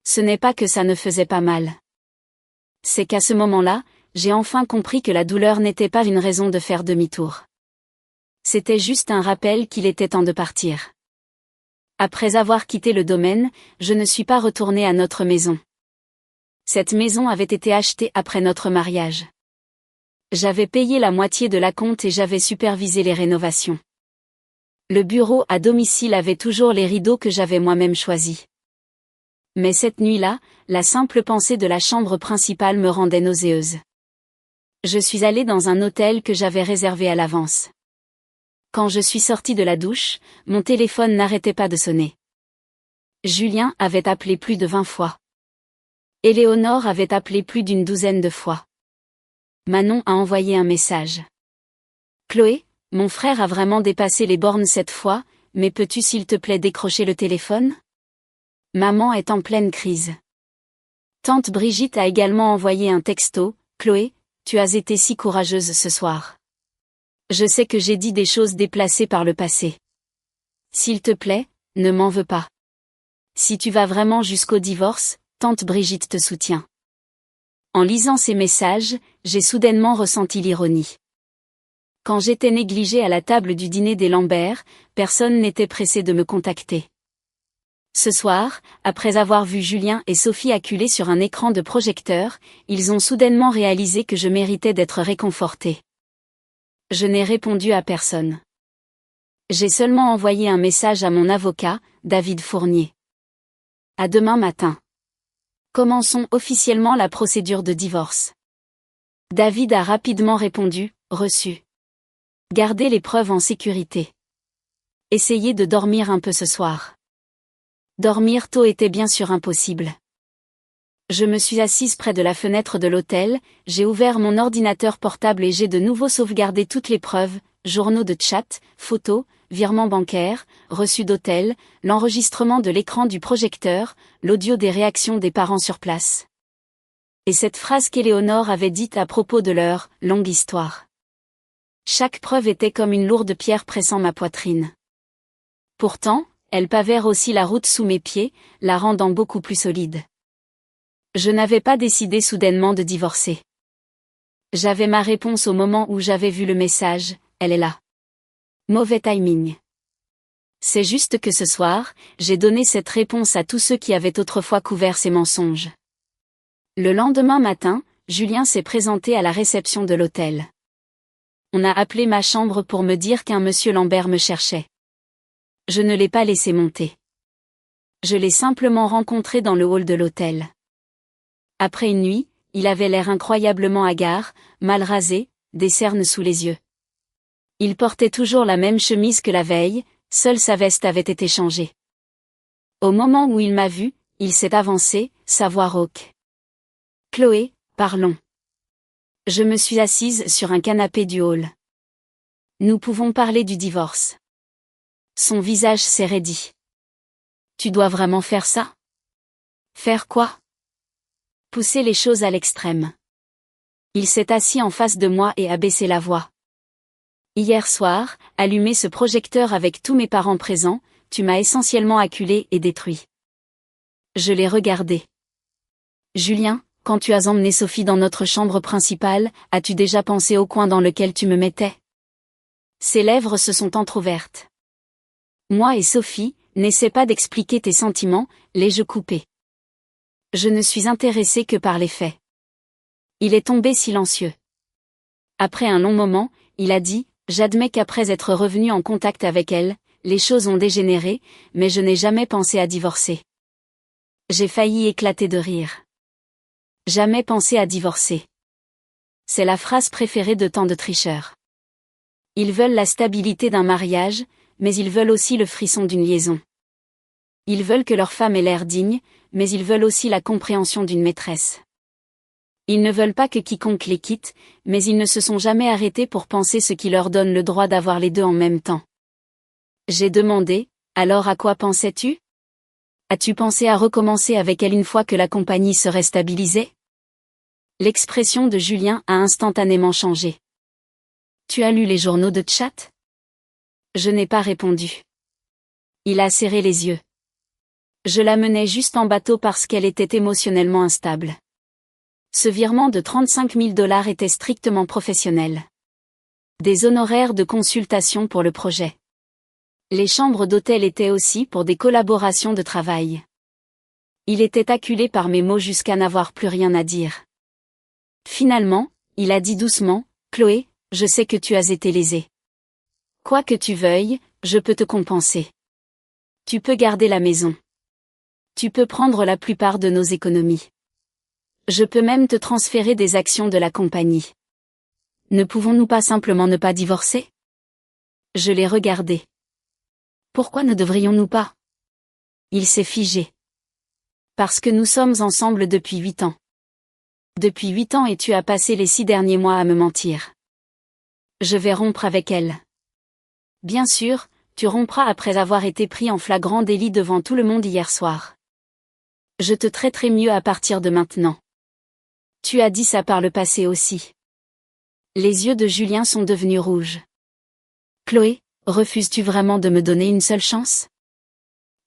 Ce n'est pas que ça ne faisait pas mal. C'est qu'à ce moment-là, j'ai enfin compris que la douleur n'était pas une raison de faire demi-tour. C'était juste un rappel qu'il était temps de partir. Après avoir quitté le domaine, je ne suis pas retournée à notre maison. Cette maison avait été achetée après notre mariage. J'avais payé la moitié de l'acompte et j'avais supervisé les rénovations. Le bureau à domicile avait toujours les rideaux que j'avais moi-même choisis. Mais cette nuit-là, la simple pensée de la chambre principale me rendait nauséeuse. Je suis allée dans un hôtel que j'avais réservé à l'avance. Quand je suis sortie de la douche, mon téléphone n'arrêtait pas de sonner. Julien avait appelé plus de 20 fois. Éléonore avait appelé plus d'une douzaine de fois. Manon a envoyé un message. Chloé, mon frère a vraiment dépassé les bornes cette fois, mais peux-tu s'il te plaît décrocher le téléphone? Maman est en pleine crise. Tante Brigitte a également envoyé un texto. Chloé, tu as été si courageuse ce soir. Je sais que j'ai dit des choses déplacées par le passé. S'il te plaît, ne m'en veux pas. Si tu vas vraiment jusqu'au divorce, tante Brigitte te soutient. En lisant ces messages, j'ai soudainement ressenti l'ironie. Quand j'étais négligée à la table du dîner des Lambert, personne n'était pressé de me contacter. Ce soir, après avoir vu Julien et Sophie acculés sur un écran de projecteur, ils ont soudainement réalisé que je méritais d'être réconfortée. Je n'ai répondu à personne. J'ai seulement envoyé un message à mon avocat, David Fournier. À demain matin. Commençons officiellement la procédure de divorce. David a rapidement répondu, reçu. Gardez les preuves en sécurité. Essayez de dormir un peu ce soir. Dormir tôt était bien sûr impossible. Je me suis assise près de la fenêtre de l'hôtel, j'ai ouvert mon ordinateur portable et j'ai de nouveau sauvegardé toutes les preuves, journaux de chat, photos, virements bancaires, reçus d'hôtel, l'enregistrement de l'écran du projecteur, l'audio des réactions des parents sur place. Et cette phrase qu'Éléonore avait dite à propos de leur « longue histoire ». Chaque preuve était comme une lourde pierre pressant ma poitrine. Pourtant, elle pavèrent aussi la route sous mes pieds, la rendant beaucoup plus solide. Je n'avais pas décidé soudainement de divorcer. J'avais ma réponse au moment où j'avais vu le message, elle est là. Mauvais timing. C'est juste que ce soir, j'ai donné cette réponse à tous ceux qui avaient autrefois couvert ces mensonges. Le lendemain matin, Julien s'est présenté à la réception de l'hôtel. On a appelé ma chambre pour me dire qu'un monsieur Lambert me cherchait. Je ne l'ai pas laissé monter. Je l'ai simplement rencontré dans le hall de l'hôtel. Après une nuit, il avait l'air incroyablement hagard, mal rasé, des cernes sous les yeux. Il portait toujours la même chemise que la veille, seule sa veste avait été changée. Au moment où il m'a vu, il s'est avancé, sa voix rauque. « Chloé, parlons. » Je me suis assise sur un canapé du hall. « Nous pouvons parler du divorce. » Son visage s'est raidi. « Tu dois vraiment faire ça? » Faire quoi? Pousser les choses à l'extrême. Il s'est assis en face de moi et a baissé la voix. Hier soir, allumé ce projecteur avec tous mes parents présents, tu m'as essentiellement acculé et détruit. Je l'ai regardé. Julien, quand tu as emmené Sophie dans notre chambre principale, as-tu déjà pensé au coin dans lequel tu me mettais? Ses lèvres se sont entr'ouvertes. Moi et Sophie, n'essaie pas d'expliquer tes sentiments, l'ai-je coupé. Je ne suis intéressée que par les faits. Il est tombé silencieux. Après un long moment, il a dit, j'admets qu'après être revenu en contact avec elle, les choses ont dégénéré, mais je n'ai jamais pensé à divorcer. J'ai failli éclater de rire. Jamais pensé à divorcer. C'est la phrase préférée de tant de tricheurs. Ils veulent la stabilité d'un mariage, mais ils veulent aussi le frisson d'une liaison. Ils veulent que leur femme ait l'air digne, mais ils veulent aussi la compréhension d'une maîtresse. Ils ne veulent pas que quiconque les quitte, mais ils ne se sont jamais arrêtés pour penser ce qui leur donne le droit d'avoir les deux en même temps. J'ai demandé, alors à quoi pensais-tu? As-tu pensé à recommencer avec elle une fois que la compagnie serait stabilisée? L'expression de Julien a instantanément changé. Tu as lu les journaux de chat? Je n'ai pas répondu. Il a serré les yeux. Je la menais juste en bateau parce qu'elle était émotionnellement instable. Ce virement de 35 000 $ était strictement professionnel. Des honoraires de consultation pour le projet. Les chambres d'hôtel étaient aussi pour des collaborations de travail. Il était acculé par mes mots jusqu'à n'avoir plus rien à dire. Finalement, il a dit doucement, Chloé, je sais que tu as été lésée. Quoi que tu veuilles, je peux te compenser. Tu peux garder la maison. Tu peux prendre la plupart de nos économies. Je peux même te transférer des actions de la compagnie. Ne pouvons-nous pas simplement ne pas divorcer? Je l'ai regardé. Pourquoi ne devrions-nous pas? Il s'est figé. Parce que nous sommes ensemble depuis 8 ans. Depuis 8 ans et tu as passé les 6 derniers mois à me mentir. Je vais rompre avec elle. Bien sûr, tu rompras après avoir été pris en flagrant délit devant tout le monde hier soir. Je te traiterai mieux à partir de maintenant. Tu as dit ça par le passé aussi. Les yeux de Julien sont devenus rouges. Chloé, refuses-tu vraiment de me donner une seule chance?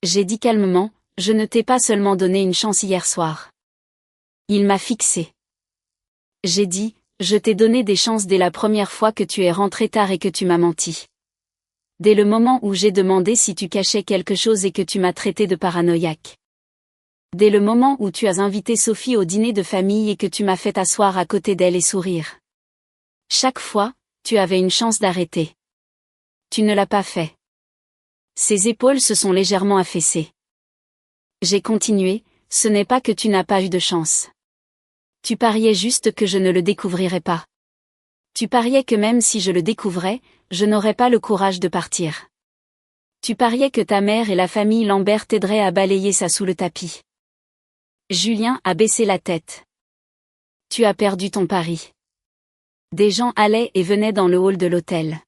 J'ai dit calmement, je ne t'ai pas seulement donné une chance hier soir. Il m'a fixé. J'ai dit, je t'ai donné des chances dès la première fois que tu es rentré tard et que tu m'as menti. Dès le moment où j'ai demandé si tu cachais quelque chose et que tu m'as traité de paranoïaque. Dès le moment où tu as invité Sophie au dîner de famille et que tu m'as fait t'asseoir à côté d'elle et sourire. Chaque fois, tu avais une chance d'arrêter. Tu ne l'as pas fait. Ses épaules se sont légèrement affaissées. J'ai continué, ce n'est pas que tu n'as pas eu de chance. Tu pariais juste que je ne le découvrirais pas. Tu pariais que même si je le découvrais, je n'aurais pas le courage de partir. Tu pariais que ta mère et la famille Lambert t'aideraient à balayer ça sous le tapis. Julien a baissé la tête. Tu as perdu ton pari. Des gens allaient et venaient dans le hall de l'hôtel.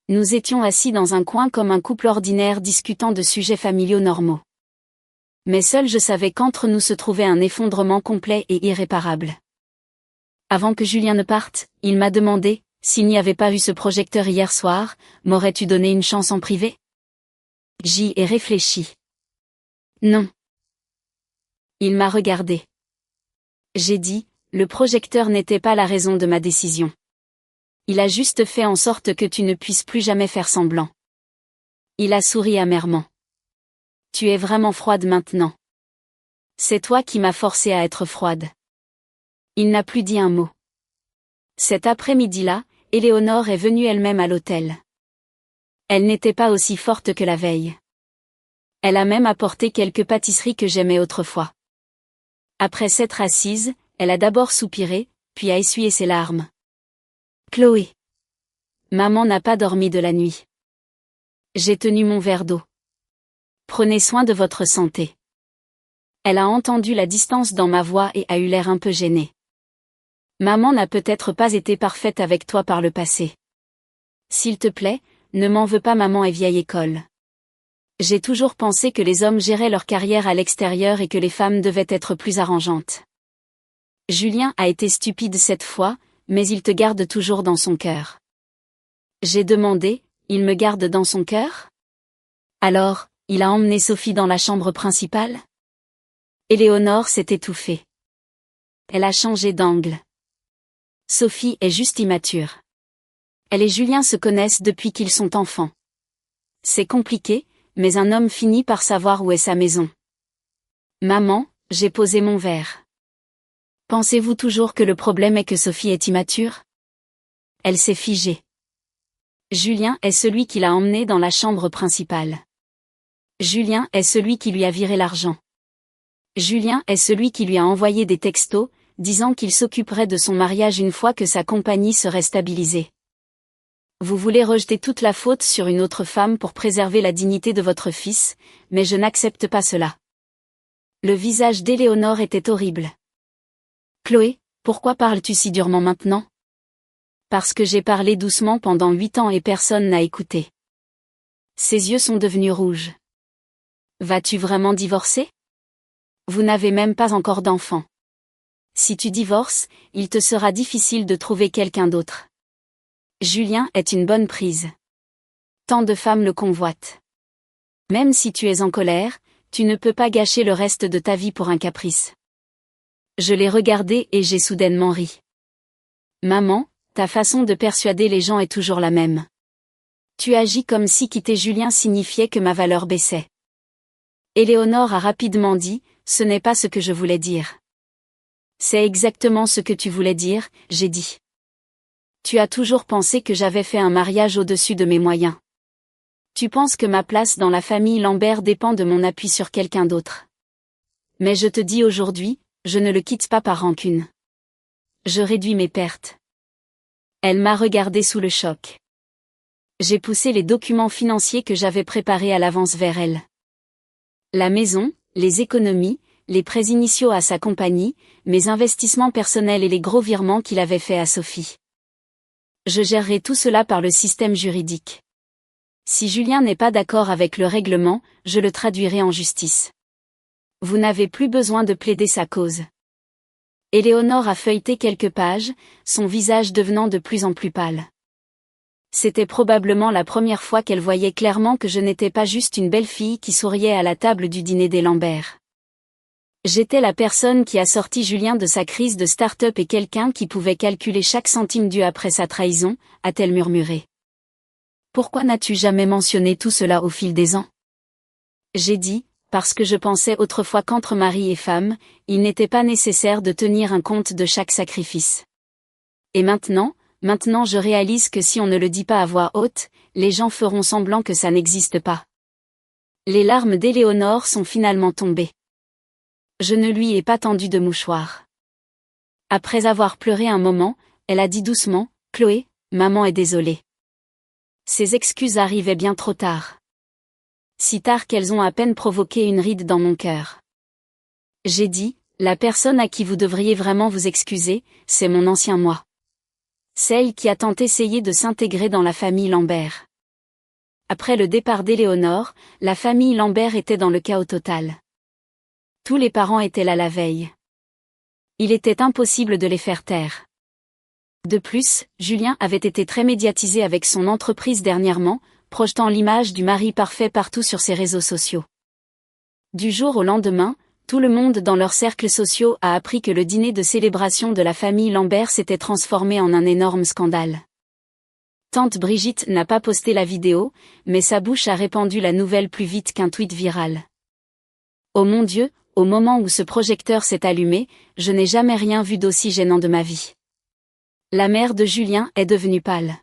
Nous étions assis dans un coin comme un couple ordinaire discutant de sujets familiaux normaux. Mais seul je savais qu'entre nous se trouvait un effondrement complet et irréparable. Avant que Julien ne parte, il m'a demandé, s'il n'y avait pas eu ce projecteur hier soir, m'aurais-tu donné une chance en privé? J'y ai réfléchi. Non. Il m'a regardé. J'ai dit, le projecteur n'était pas la raison de ma décision. Il a juste fait en sorte que tu ne puisses plus jamais faire semblant. Il a souri amèrement. Tu es vraiment froide maintenant. C'est toi qui m'as forcé à être froide. Il n'a plus dit un mot. Cet après-midi-là, Éléonore est venue elle-même à l'hôtel. Elle n'était pas aussi forte que la veille. Elle a même apporté quelques pâtisseries que j'aimais autrefois. Après s'être assise, elle a d'abord soupiré, puis a essuyé ses larmes. Chloé. Maman n'a pas dormi de la nuit. J'ai tenu mon verre d'eau. Prenez soin de votre santé. Elle a entendu la distance dans ma voix et a eu l'air un peu gênée. Maman n'a peut-être pas été parfaite avec toi par le passé. S'il te plaît, ne m'en veux pas, maman est vieille école. J'ai toujours pensé que les hommes géraient leur carrière à l'extérieur et que les femmes devaient être plus arrangeantes. Julien a été stupide cette fois, mais il te garde toujours dans son cœur. J'ai demandé, il me garde dans son cœur? Alors, il a emmené Sophie dans la chambre principale? Éléonore s'est étouffée. Elle a changé d'angle. Sophie est juste immature. Elle et Julien se connaissent depuis qu'ils sont enfants. C'est compliqué, mais un homme finit par savoir où est sa maison. Maman, j'ai posé mon verre. Pensez-vous toujours que le problème est que Sophie est immature? Elle s'est figée. Julien est celui qui l'a emmenée dans la chambre principale. Julien est celui qui lui a viré l'argent. Julien est celui qui lui a envoyé des textos, disant qu'il s'occuperait de son mariage une fois que sa compagnie serait stabilisée. Vous voulez rejeter toute la faute sur une autre femme pour préserver la dignité de votre fils, mais je n'accepte pas cela. Le visage d'Éléonore était horrible. Chloé, pourquoi parles-tu si durement maintenant? Parce que j'ai parlé doucement pendant 8 ans et personne n'a écouté. Ses yeux sont devenus rouges. Vas-tu vraiment divorcer? Vous n'avez même pas encore d'enfant. Si tu divorces, il te sera difficile de trouver quelqu'un d'autre. Julien est une bonne prise. Tant de femmes le convoitent. Même si tu es en colère, tu ne peux pas gâcher le reste de ta vie pour un caprice. Je l'ai regardé et j'ai soudainement ri. Maman, ta façon de persuader les gens est toujours la même. Tu agis comme si quitter Julien signifiait que ma valeur baissait. Éléonore a rapidement dit, ce n'est pas ce que je voulais dire. C'est exactement ce que tu voulais dire, j'ai dit. Tu as toujours pensé que j'avais fait un mariage au-dessus de mes moyens. Tu penses que ma place dans la famille Lambert dépend de mon appui sur quelqu'un d'autre. Mais je te dis aujourd'hui, je ne le quitte pas par rancune. Je réduis mes pertes. Elle m'a regardé sous le choc. J'ai poussé les documents financiers que j'avais préparés à l'avance vers elle. La maison, les économies, les prêts initiaux à sa compagnie, mes investissements personnels et les gros virements qu'il avait faits à Sophie. Je gérerai tout cela par le système juridique. Si Julien n'est pas d'accord avec le règlement, je le traduirai en justice. Vous n'avez plus besoin de plaider sa cause. Éléonore a feuilleté quelques pages, son visage devenant de plus en plus pâle. C'était probablement la première fois qu'elle voyait clairement que je n'étais pas juste une belle fille qui souriait à la table du dîner des Lambert. J'étais la personne qui a sorti Julien de sa crise de start-up et quelqu'un qui pouvait calculer chaque centime dû après sa trahison, a-t-elle murmuré. Pourquoi n'as-tu jamais mentionné tout cela au fil des ans? J'ai dit, parce que je pensais autrefois qu'entre mari et femme, il n'était pas nécessaire de tenir un compte de chaque sacrifice. Et maintenant je réalise que si on ne le dit pas à voix haute, les gens feront semblant que ça n'existe pas. Les larmes d'Éléonore sont finalement tombées. Je ne lui ai pas tendu de mouchoir. Après avoir pleuré un moment, elle a dit doucement, « Chloé, maman est désolée. » Ces excuses arrivaient bien trop tard. Si tard qu'elles ont à peine provoqué une ride dans mon cœur. J'ai dit, la personne à qui vous devriez vraiment vous excuser, c'est mon ancien moi. Celle qui a tant essayé de s'intégrer dans la famille Lambert. Après le départ d'Éléonore, la famille Lambert était dans le chaos total. Tous les parents étaient là la veille. Il était impossible de les faire taire. De plus, Julien avait été très médiatisé avec son entreprise dernièrement, projetant l'image du mari parfait partout sur ses réseaux sociaux. Du jour au lendemain, tout le monde dans leurs cercles sociaux a appris que le dîner de célébration de la famille Lambert s'était transformé en un énorme scandale. Tante Brigitte n'a pas posté la vidéo, mais sa bouche a répandu la nouvelle plus vite qu'un tweet viral. Oh mon Dieu, au moment où ce projecteur s'est allumé, je n'ai jamais rien vu d'aussi gênant de ma vie. La mère de Julien est devenue pâle.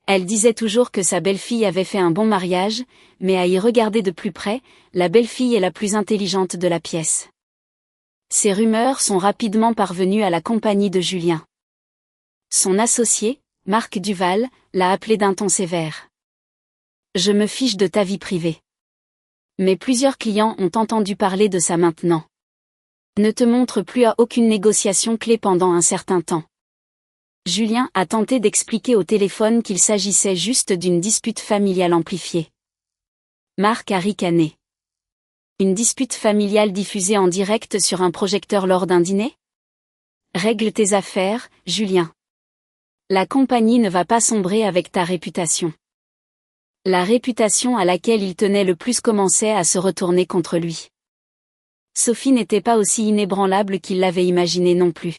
Elle disait toujours que sa belle-fille avait fait un bon mariage, mais à y regarder de plus près, la belle-fille est la plus intelligente de la pièce. Ces rumeurs sont rapidement parvenues à la compagnie de Julien. Son associé, Marc Duval, l'a appelé d'un ton sévère. Je me fiche de ta vie privée. Mais plusieurs clients ont entendu parler de ça maintenant. Ne te montre plus à aucune négociation clé pendant un certain temps. Julien a tenté d'expliquer au téléphone qu'il s'agissait juste d'une dispute familiale amplifiée. Marc a ricané. Une dispute familiale diffusée en direct sur un projecteur lors d'un dîner? Règle tes affaires, Julien. La compagnie ne va pas sombrer avec ta réputation. La réputation à laquelle il tenait le plus commençait à se retourner contre lui. Sophie n'était pas aussi inébranlable qu'il l'avait imaginé non plus.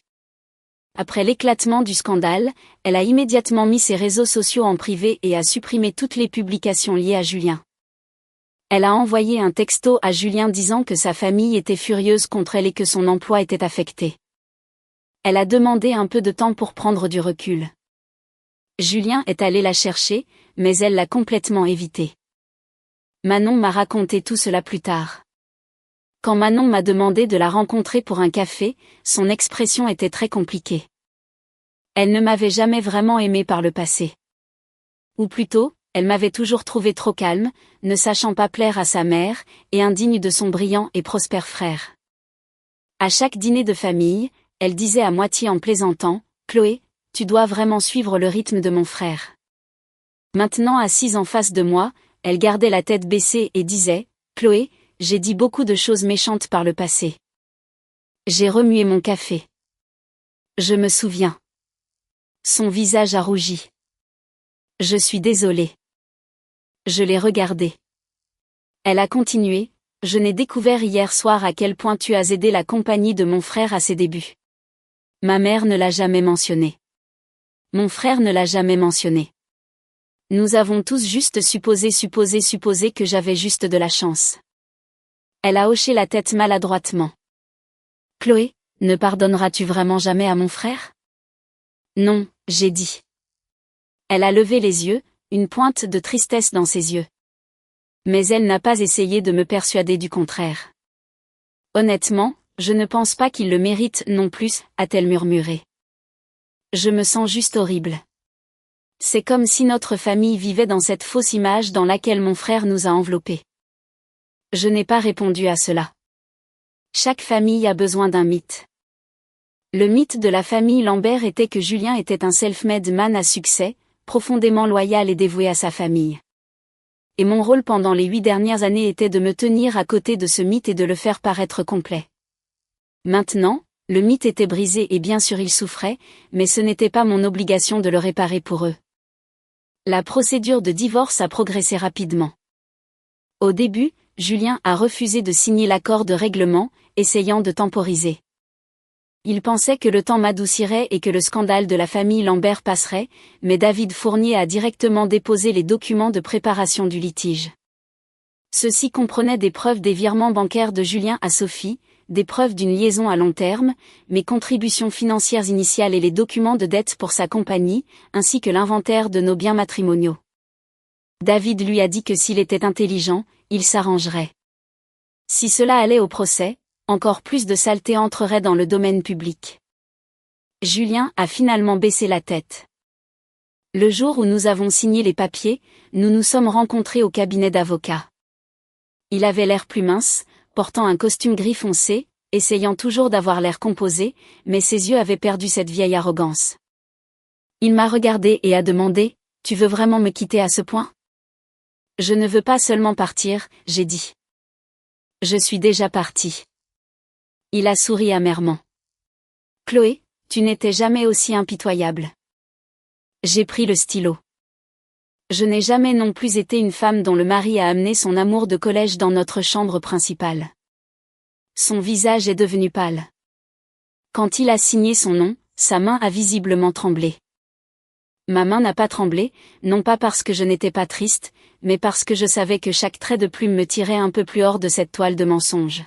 Après l'éclatement du scandale, elle a immédiatement mis ses réseaux sociaux en privé et a supprimé toutes les publications liées à Julien. Elle a envoyé un texto à Julien disant que sa famille était furieuse contre elle et que son emploi était affecté. Elle a demandé un peu de temps pour prendre du recul. Julien est allé la chercher, mais elle l'a complètement évité. Manon m'a raconté tout cela plus tard. Quand Manon m'a demandé de la rencontrer pour un café, son expression était très compliquée. Elle ne m'avait jamais vraiment aimée par le passé. Ou plutôt, elle m'avait toujours trouvé trop calme, ne sachant pas plaire à sa mère, et indigne de son brillant et prospère frère. À chaque dîner de famille, elle disait à moitié en plaisantant, « Chloé, tu dois vraiment suivre le rythme de mon frère. » Maintenant assise en face de moi, elle gardait la tête baissée et disait, « Chloé, j'ai dit beaucoup de choses méchantes par le passé. » J'ai remué mon café. Je me souviens. Son visage a rougi. Je suis désolée. Je l'ai regardée. Elle a continué, « Je n'ai découvert hier soir à quel point tu as aidé la compagnie de mon frère à ses débuts. Ma mère ne l'a jamais mentionné. Mon frère ne l'a jamais mentionné. Nous avons tous juste supposé que j'avais juste de la chance. » Elle a hoché la tête maladroitement. « Chloé, ne pardonneras-tu vraiment jamais à mon frère ? » « Non, » j'ai dit. Elle a levé les yeux, une pointe de tristesse dans ses yeux. Mais elle n'a pas essayé de me persuader du contraire. « Honnêtement, je ne pense pas qu'il le mérite non plus, a-t-elle murmuré. Je me sens juste horrible. C'est comme si notre famille vivait dans cette fausse image dans laquelle mon frère nous a enveloppés. Je n'ai pas répondu à cela. Chaque famille a besoin d'un mythe. Le mythe de la famille Lambert était que Julien était un self-made man à succès, profondément loyal et dévoué à sa famille. Et mon rôle pendant les 8 dernières années était de me tenir à côté de ce mythe et de le faire paraître complet. Maintenant, le mythe était brisé et bien sûr il souffrait, mais ce n'était pas mon obligation de le réparer pour eux. La procédure de divorce a progressé rapidement. Au début, Julien a refusé de signer l'accord de règlement, essayant de temporiser. Il pensait que le temps m'adoucirait et que le scandale de la famille Lambert passerait, mais David Fournier a directement déposé les documents de préparation du litige. Ceux-ci comprenaient des preuves des virements bancaires de Julien à Sophie, des preuves d'une liaison à long terme, mes contributions financières initiales et les documents de dette pour sa compagnie, ainsi que l'inventaire de nos biens matrimoniaux. David lui a dit que s'il était intelligent, il s'arrangerait. Si cela allait au procès, encore plus de saleté entrerait dans le domaine public. Julien a finalement baissé la tête. Le jour où nous avons signé les papiers, nous nous sommes rencontrés au cabinet d'avocat. Il avait l'air plus mince, portant un costume gris foncé, essayant toujours d'avoir l'air composé, mais ses yeux avaient perdu cette vieille arrogance. Il m'a regardé et a demandé, « Tu veux vraiment me quitter à ce point ? » « Je ne veux pas seulement partir, » j'ai dit. « Je suis déjà parti. » Il a souri amèrement. « Chloé, tu n'étais jamais aussi impitoyable. » J'ai pris le stylo. Je n'ai jamais non plus été une femme dont le mari a amené son amour de collège dans notre chambre principale. Son visage est devenu pâle. Quand il a signé son nom, sa main a visiblement tremblé. Ma main n'a pas tremblé, non pas parce que je n'étais pas triste, mais parce que je savais que chaque trait de plume me tirait un peu plus hors de cette toile de mensonge.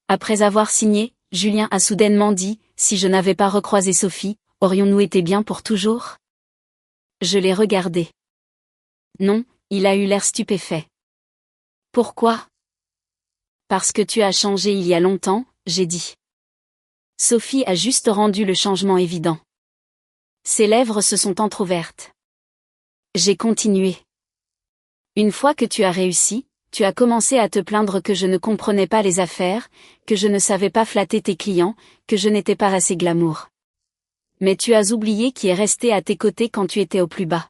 Après avoir signé, Julien a soudainement dit, « Si je n'avais pas recroisé Sophie, aurions-nous été bien pour toujours ?» Je l'ai regardé. Non, il a eu l'air stupéfait. « Pourquoi ? » « Parce que tu as changé il y a longtemps, » j'ai dit. Sophie a juste rendu le changement évident. Ses lèvres se sont entr'ouvertes. J'ai continué. Une fois que tu as réussi, tu as commencé à te plaindre que je ne comprenais pas les affaires, que je ne savais pas flatter tes clients, que je n'étais pas assez glamour. Mais tu as oublié qui est resté à tes côtés quand tu étais au plus bas.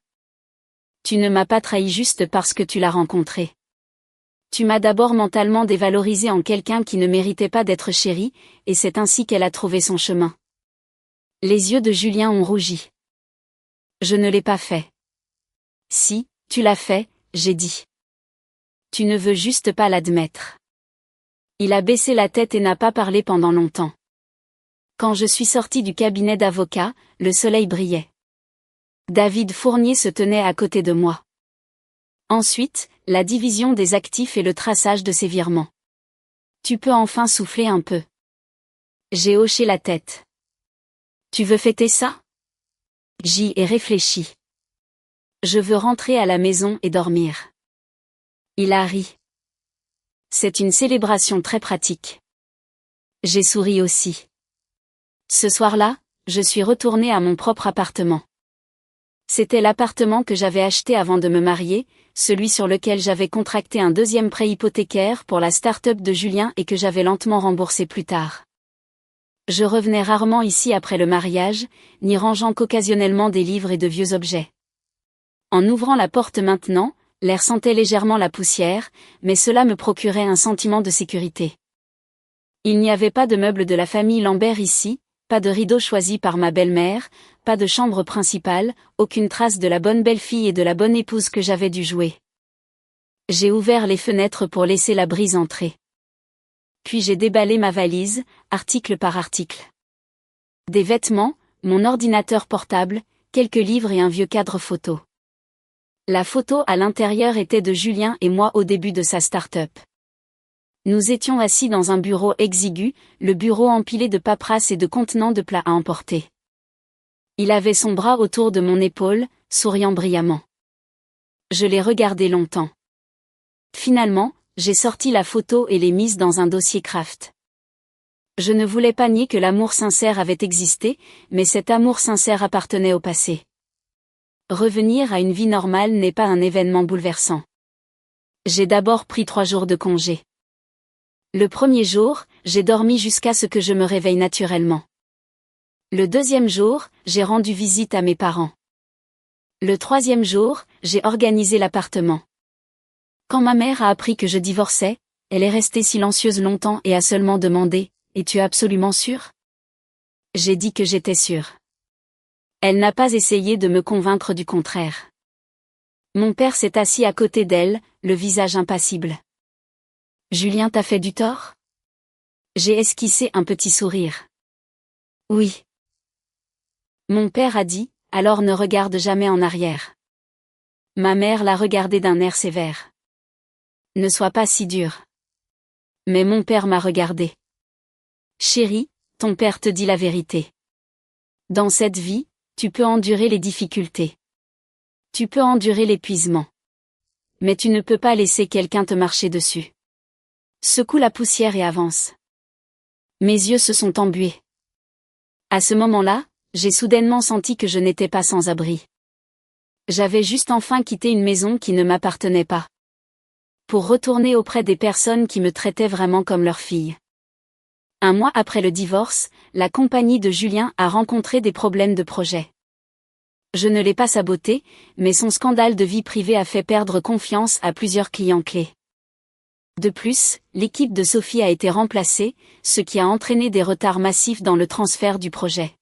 Tu ne m'as pas trahi juste parce que tu l'as rencontré. Tu m'as d'abord mentalement dévalorisé en quelqu'un qui ne méritait pas d'être chéri, et c'est ainsi qu'elle a trouvé son chemin. Les yeux de Julien ont rougi. Je ne l'ai pas fait. Si, tu l'as fait, j'ai dit. Tu ne veux juste pas l'admettre. Il a baissé la tête et n'a pas parlé pendant longtemps. Quand je suis sortie du cabinet d'avocat, le soleil brillait. David Fournier se tenait à côté de moi. Ensuite, la division des actifs et le traçage de ses virements. Tu peux enfin souffler un peu. J'ai hoché la tête. Tu veux fêter ça? J'y ai réfléchi. Je veux rentrer à la maison et dormir. Il a ri. C'est une célébration très pratique. J'ai souri aussi. Ce soir-là, je suis retournée à mon propre appartement. C'était l'appartement que j'avais acheté avant de me marier, celui sur lequel j'avais contracté un deuxième prêt hypothécaire pour la start-up de Julien et que j'avais lentement remboursé plus tard. Je revenais rarement ici après le mariage, n'y rangeant qu'occasionnellement des livres et de vieux objets. En ouvrant la porte maintenant, l'air sentait légèrement la poussière, mais cela me procurait un sentiment de sécurité. Il n'y avait pas de meubles de la famille Lambert ici, pas de rideaux choisis par ma belle-mère, pas de chambre principale, aucune trace de la bonne belle-fille et de la bonne épouse que j'avais dû jouer. J'ai ouvert les fenêtres pour laisser la brise entrer. Puis j'ai déballé ma valise, article par article. Des vêtements, mon ordinateur portable, quelques livres et un vieux cadre photo. La photo à l'intérieur était de Julien et moi au début de sa start-up. Nous étions assis dans un bureau exigu, le bureau empilé de paperasses et de contenants de plats à emporter. Il avait son bras autour de mon épaule, souriant brillamment. Je l'ai regardé longtemps. Finalement, j'ai sorti la photo et l'ai mise dans un dossier Kraft. Je ne voulais pas nier que l'amour sincère avait existé, mais cet amour sincère appartenait au passé. Revenir à une vie normale n'est pas un événement bouleversant. J'ai d'abord pris 3 jours de congé. Le premier jour, j'ai dormi jusqu'à ce que je me réveille naturellement. Le deuxième jour, j'ai rendu visite à mes parents. Le troisième jour, j'ai organisé l'appartement. Quand ma mère a appris que je divorçais, elle est restée silencieuse longtemps et a seulement demandé « Es-tu absolument sûre ?» J'ai dit que j'étais sûre. Elle n'a pas essayé de me convaincre du contraire. Mon père s'est assis à côté d'elle, le visage impassible. « Julien t'a fait du tort ?» J'ai esquissé un petit sourire. « Oui. » Mon père a dit, « Alors ne regarde jamais en arrière. » Ma mère l'a regardé d'un air sévère. « Ne sois pas si dur. » Mais mon père m'a regardé. « Chérie, ton père te dit la vérité. Dans cette vie, tu peux endurer les difficultés. Tu peux endurer l'épuisement. Mais tu ne peux pas laisser quelqu'un te marcher dessus. Secoue la poussière et avance. » Mes yeux se sont embués. À ce moment-là, j'ai soudainement senti que je n'étais pas sans abri. J'avais juste enfin quitté une maison qui ne m'appartenait pas. Pour retourner auprès des personnes qui me traitaient vraiment comme leur fille. 1 mois après le divorce, la compagnie de Julien a rencontré des problèmes de projet. Je ne l'ai pas saboté, mais son scandale de vie privée a fait perdre confiance à plusieurs clients clés. De plus, l'équipe de Sophie a été remplacée, ce qui a entraîné des retards massifs dans le transfert du projet.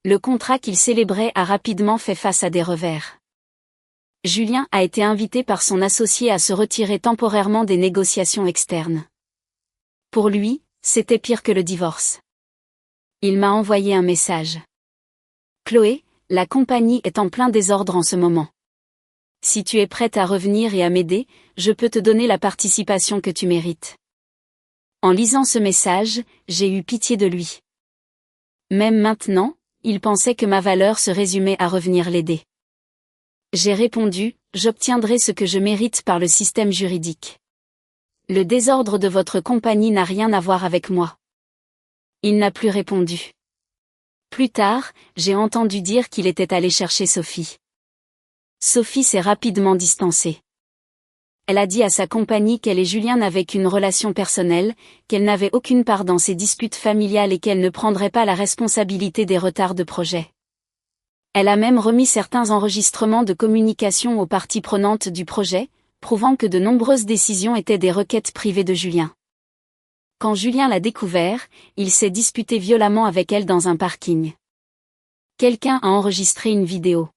Le contrat qu'il célébrait a rapidement fait face à des revers. Julien a été invité par son associé à se retirer temporairement des négociations externes. Pour lui, c'était pire que le divorce. Il m'a envoyé un message. « Chloé, la compagnie est en plein désordre en ce moment. Si tu es prête à revenir et à m'aider, je peux te donner la participation que tu mérites. » En lisant ce message, j'ai eu pitié de lui. Même maintenant, il pensait que ma valeur se résumait à revenir l'aider. J'ai répondu, « J'obtiendrai ce que je mérite par le système juridique. Le désordre de votre compagnie n'a rien à voir avec moi. » Il n'a plus répondu. Plus tard, j'ai entendu dire qu'il était allé chercher Sophie. Sophie s'est rapidement distancée. Elle a dit à sa compagnie qu'elle et Julien n'avaient qu'une relation personnelle, qu'elle n'avait aucune part dans ses disputes familiales et qu'elle ne prendrait pas la responsabilité des retards de projet. Elle a même remis certains enregistrements de communication aux parties prenantes du projet, prouvant que de nombreuses décisions étaient des requêtes privées de Julien. Quand Julien l'a découvert, il s'est disputé violemment avec elle dans un parking. Quelqu'un a enregistré une vidéo.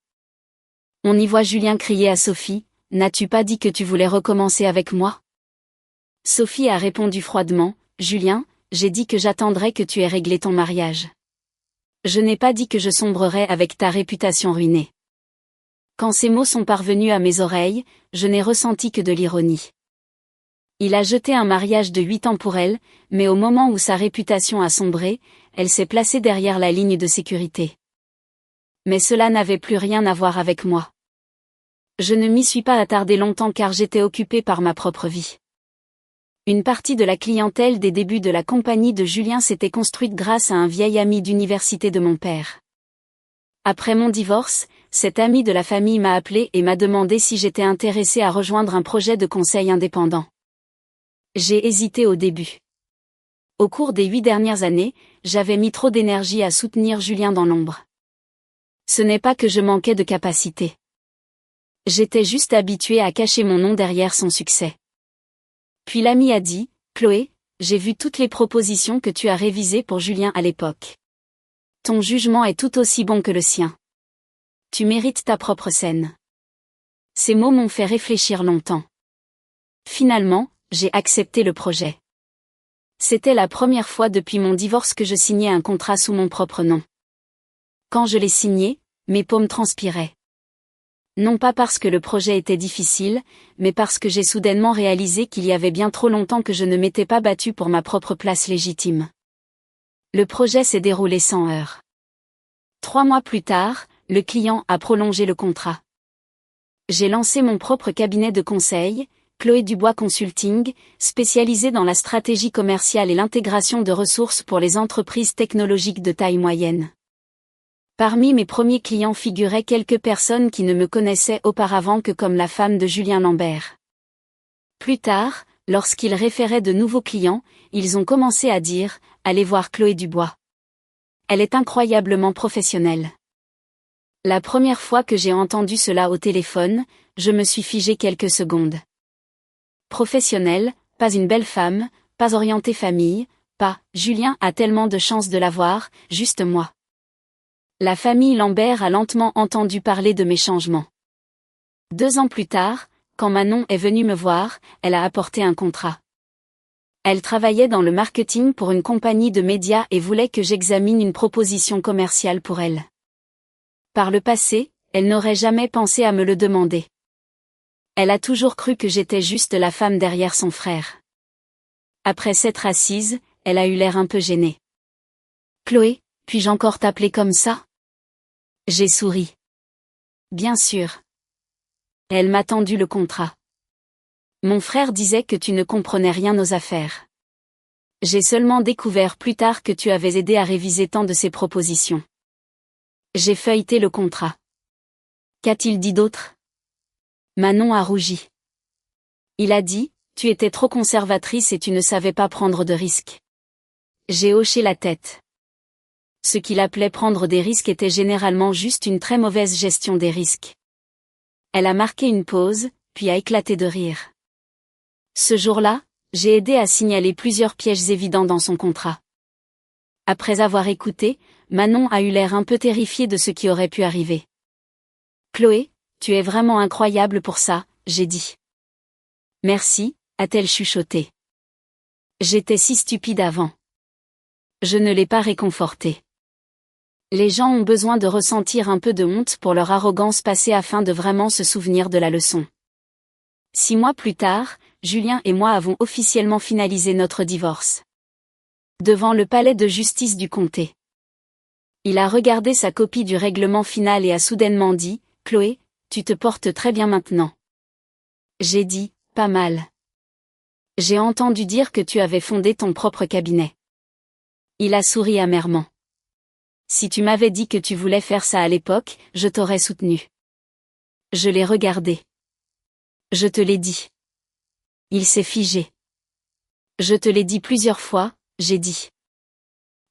On y voit Julien crier à Sophie, « N'as-tu pas dit que tu voulais recommencer avec moi ?» Sophie a répondu froidement, « Julien, j'ai dit que j'attendrais que tu aies réglé ton mariage. Je n'ai pas dit que je sombrerais avec ta réputation ruinée. Quand ces mots sont parvenus à mes oreilles, je n'ai ressenti que de l'ironie. Il a jeté un mariage de 8 ans pour elle, mais au moment où sa réputation a sombré, elle s'est placée derrière la ligne de sécurité. Mais cela n'avait plus rien à voir avec moi. Je ne m'y suis pas attardé longtemps car j'étais occupé par ma propre vie. Une partie de la clientèle des débuts de la compagnie de Julien s'était construite grâce à un vieil ami d'université de mon père. Après mon divorce, cet ami de la famille m'a appelé et m'a demandé si j'étais intéressé à rejoindre un projet de conseil indépendant. J'ai hésité au début. Au cours des 8 dernières années, j'avais mis trop d'énergie à soutenir Julien dans l'ombre. Ce n'est pas que je manquais de capacité. J'étais juste habituée à cacher mon nom derrière son succès. Puis l'ami a dit, « Chloé, j'ai vu toutes les propositions que tu as révisées pour Julien à l'époque. Ton jugement est tout aussi bon que le sien. Tu mérites ta propre scène. » Ces mots m'ont fait réfléchir longtemps. Finalement, j'ai accepté le projet. C'était la première fois depuis mon divorce que je signais un contrat sous mon propre nom. Quand je l'ai signé, mes paumes transpiraient. Non pas parce que le projet était difficile, mais parce que j'ai soudainement réalisé qu'il y avait bien trop longtemps que je ne m'étais pas battue pour ma propre place légitime. Le projet s'est déroulé sans heurts. 3 mois plus tard, le client a prolongé le contrat. J'ai lancé mon propre cabinet de conseil, Chloé Dubois Consulting, spécialisé dans la stratégie commerciale et l'intégration de ressources pour les entreprises technologiques de taille moyenne. Parmi mes premiers clients figuraient quelques personnes qui ne me connaissaient auparavant que comme la femme de Julien Lambert. Plus tard, lorsqu'ils référaient de nouveaux clients, ils ont commencé à dire « Allez voir Chloé Dubois. Elle est incroyablement professionnelle. » La première fois que j'ai entendu cela au téléphone, je me suis figée quelques secondes. Professionnelle, pas une belle femme, pas orientée famille, pas « Julien a tellement de chance de l'avoir, juste moi. » La famille Lambert a lentement entendu parler de mes changements. 2 ans plus tard, quand Manon est venue me voir, elle a apporté un contrat. Elle travaillait dans le marketing pour une compagnie de médias et voulait que j'examine une proposition commerciale pour elle. Par le passé, elle n'aurait jamais pensé à me le demander. Elle a toujours cru que j'étais juste la femme derrière son frère. Après s'être assise, elle a eu l'air un peu gênée. « Chloé, puis-je encore t'appeler comme ça ?» J'ai souri. Bien sûr. Elle m'a tendu le contrat. Mon frère disait que tu ne comprenais rien aux affaires. J'ai seulement découvert plus tard que tu avais aidé à réviser tant de ses propositions. J'ai feuilleté le contrat. Qu'a-t-il dit d'autre ? Manon a rougi. Il a dit, tu étais trop conservatrice et tu ne savais pas prendre de risques. J'ai hoché la tête. Ce qu'il appelait prendre des risques était généralement juste une très mauvaise gestion des risques. Elle a marqué une pause, puis a éclaté de rire. Ce jour-là, j'ai aidé à signaler plusieurs pièges évidents dans son contrat. Après avoir écouté, Manon a eu l'air un peu terrifiée de ce qui aurait pu arriver. « Chloé, tu es vraiment incroyable pour ça, » j'ai dit. « Merci », a-t-elle chuchoté. J'étais si stupide avant. Je ne l'ai pas réconfortée. Les gens ont besoin de ressentir un peu de honte pour leur arrogance passée afin de vraiment se souvenir de la leçon. 6 mois plus tard, Julien et moi avons officiellement finalisé notre divorce. Devant le palais de justice du comté. Il a regardé sa copie du règlement final et a soudainement dit, « Chloé, tu te portes très bien maintenant. » J'ai dit, « Pas mal. J'ai entendu dire que tu avais fondé ton propre cabinet. » Il a souri amèrement. Si tu m'avais dit que tu voulais faire ça à l'époque, je t'aurais soutenu. Je l'ai regardé. Je te l'ai dit. Il s'est figé. Je te l'ai dit plusieurs fois, j'ai dit.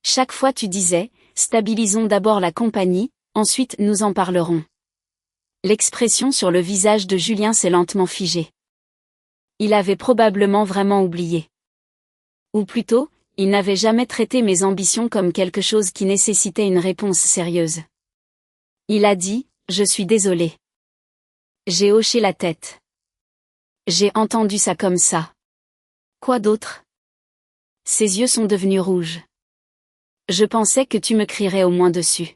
Chaque fois tu disais, stabilisons d'abord la compagnie, ensuite nous en parlerons. L'expression sur le visage de Julien s'est lentement figée. Il avait probablement vraiment oublié. Ou plutôt, il n'avait jamais traité mes ambitions comme quelque chose qui nécessitait une réponse sérieuse. Il a dit, « Je suis désolé. » J'ai hoché la tête. J'ai entendu ça comme ça. Quoi d'autre ? Ses yeux sont devenus rouges. Je pensais que tu me crierais au moins dessus.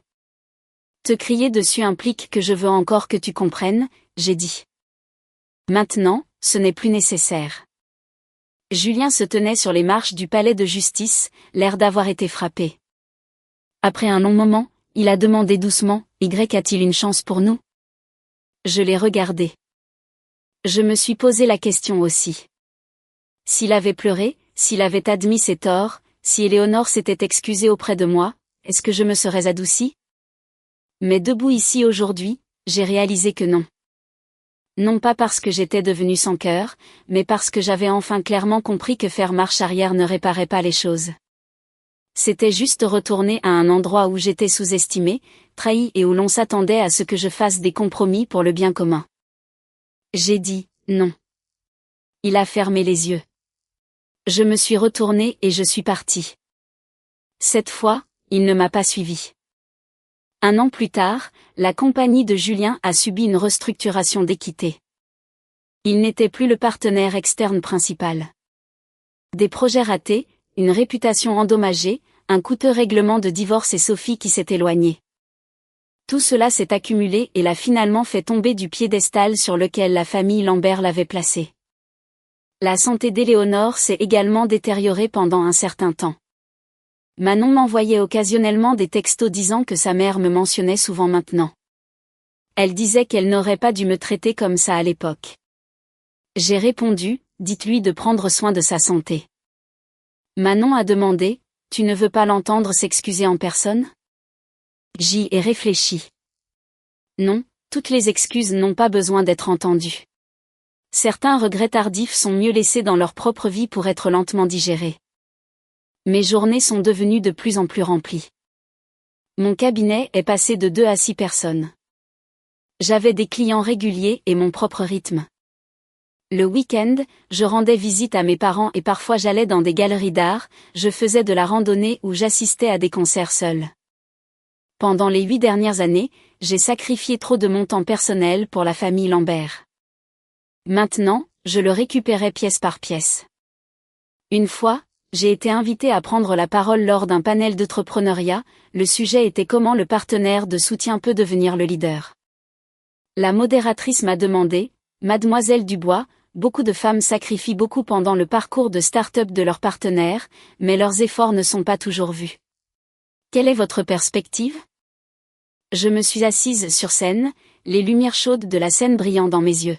Te crier dessus implique que je veux encore que tu comprennes, j'ai dit. Maintenant, ce n'est plus nécessaire. Julien se tenait sur les marches du palais de justice, l'air d'avoir été frappé. Après un long moment, il a demandé doucement, « Y a-t-il une chance pour nous ?» Je l'ai regardé. Je me suis posé la question aussi. S'il avait pleuré, s'il avait admis ses torts, si Éléonore s'était excusée auprès de moi, est-ce que je me serais adoucie? Mais debout ici aujourd'hui, j'ai réalisé que non. Non pas parce que j'étais devenue sans cœur, mais parce que j'avais enfin clairement compris que faire marche arrière ne réparait pas les choses. C'était juste retourner à un endroit où j'étais sous-estimée, trahie et où l'on s'attendait à ce que je fasse des compromis pour le bien commun. J'ai dit « non ». Il a fermé les yeux. Je me suis retournée et je suis partie. Cette fois, il ne m'a pas suivie. 1 an plus tard, la compagnie de Julien a subi une restructuration d'équité. Il n'était plus le partenaire externe principal. Des projets ratés, une réputation endommagée, un coûteux règlement de divorce et Sophie qui s'est éloignée. Tout cela s'est accumulé et l'a finalement fait tomber du piédestal sur lequel la famille Lambert l'avait placé. La santé d'Éléonore s'est également détériorée pendant un certain temps. Manon m'envoyait occasionnellement des textos disant que sa mère me mentionnait souvent maintenant. Elle disait qu'elle n'aurait pas dû me traiter comme ça à l'époque. J'ai répondu, dites-lui de prendre soin de sa santé. Manon a demandé, tu ne veux pas l'entendre s'excuser en personne? J'y ai réfléchi. Non, toutes les excuses n'ont pas besoin d'être entendues. Certains regrets tardifs sont mieux laissés dans leur propre vie pour être lentement digérés. Mes journées sont devenues de plus en plus remplies. Mon cabinet est passé de 2 à 6 personnes. J'avais des clients réguliers et mon propre rythme. Le week-end, je rendais visite à mes parents et parfois j'allais dans des galeries d'art, je faisais de la randonnée ou j'assistais à des concerts seul. Pendant les 8 dernières années, j'ai sacrifié trop de mon temps personnel pour la famille Lambert. Maintenant, je le récupérais pièce par pièce. Une fois, j'ai été invitée à prendre la parole lors d'un panel d'entrepreneuriat, le sujet était comment le partenaire de soutien peut devenir le leader. La modératrice m'a demandé, Mademoiselle Dubois, beaucoup de femmes sacrifient beaucoup pendant le parcours de start-up de leur partenaire, mais leurs efforts ne sont pas toujours vus. Quelle est votre perspective? Je me suis assise sur scène, les lumières chaudes de la scène brillant dans mes yeux.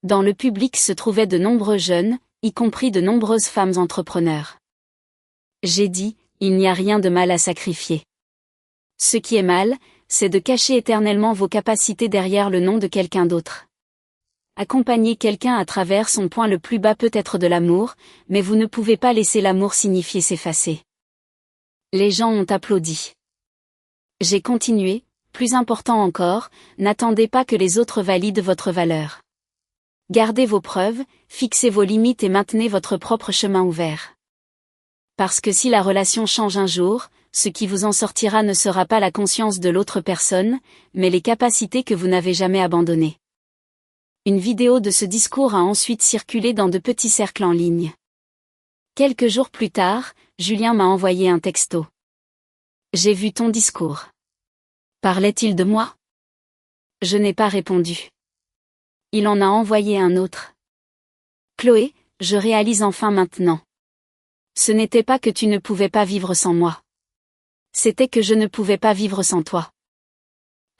Dans le public se trouvaient de nombreux jeunes, y compris de nombreuses femmes entrepreneurs. J'ai dit, il n'y a rien de mal à sacrifier. Ce qui est mal, c'est de cacher éternellement vos capacités derrière le nom de quelqu'un d'autre. Accompagner quelqu'un à travers son point le plus bas peut être de l'amour, mais vous ne pouvez pas laisser l'amour signifier s'effacer. Les gens ont applaudi. J'ai continué, plus important encore, n'attendez pas que les autres valident votre valeur. Gardez vos preuves, fixez vos limites et maintenez votre propre chemin ouvert. Parce que si la relation change un jour, ce qui vous en sortira ne sera pas la conscience de l'autre personne, mais les capacités que vous n'avez jamais abandonnées. Une vidéo de ce discours a ensuite circulé dans de petits cercles en ligne. Quelques jours plus tard, Julien m'a envoyé un texto. J'ai vu ton discours. Parlait-il de moi? Je n'ai pas répondu. Il en a envoyé un autre. Chloé, je réalise enfin maintenant. Ce n'était pas que tu ne pouvais pas vivre sans moi. C'était que je ne pouvais pas vivre sans toi.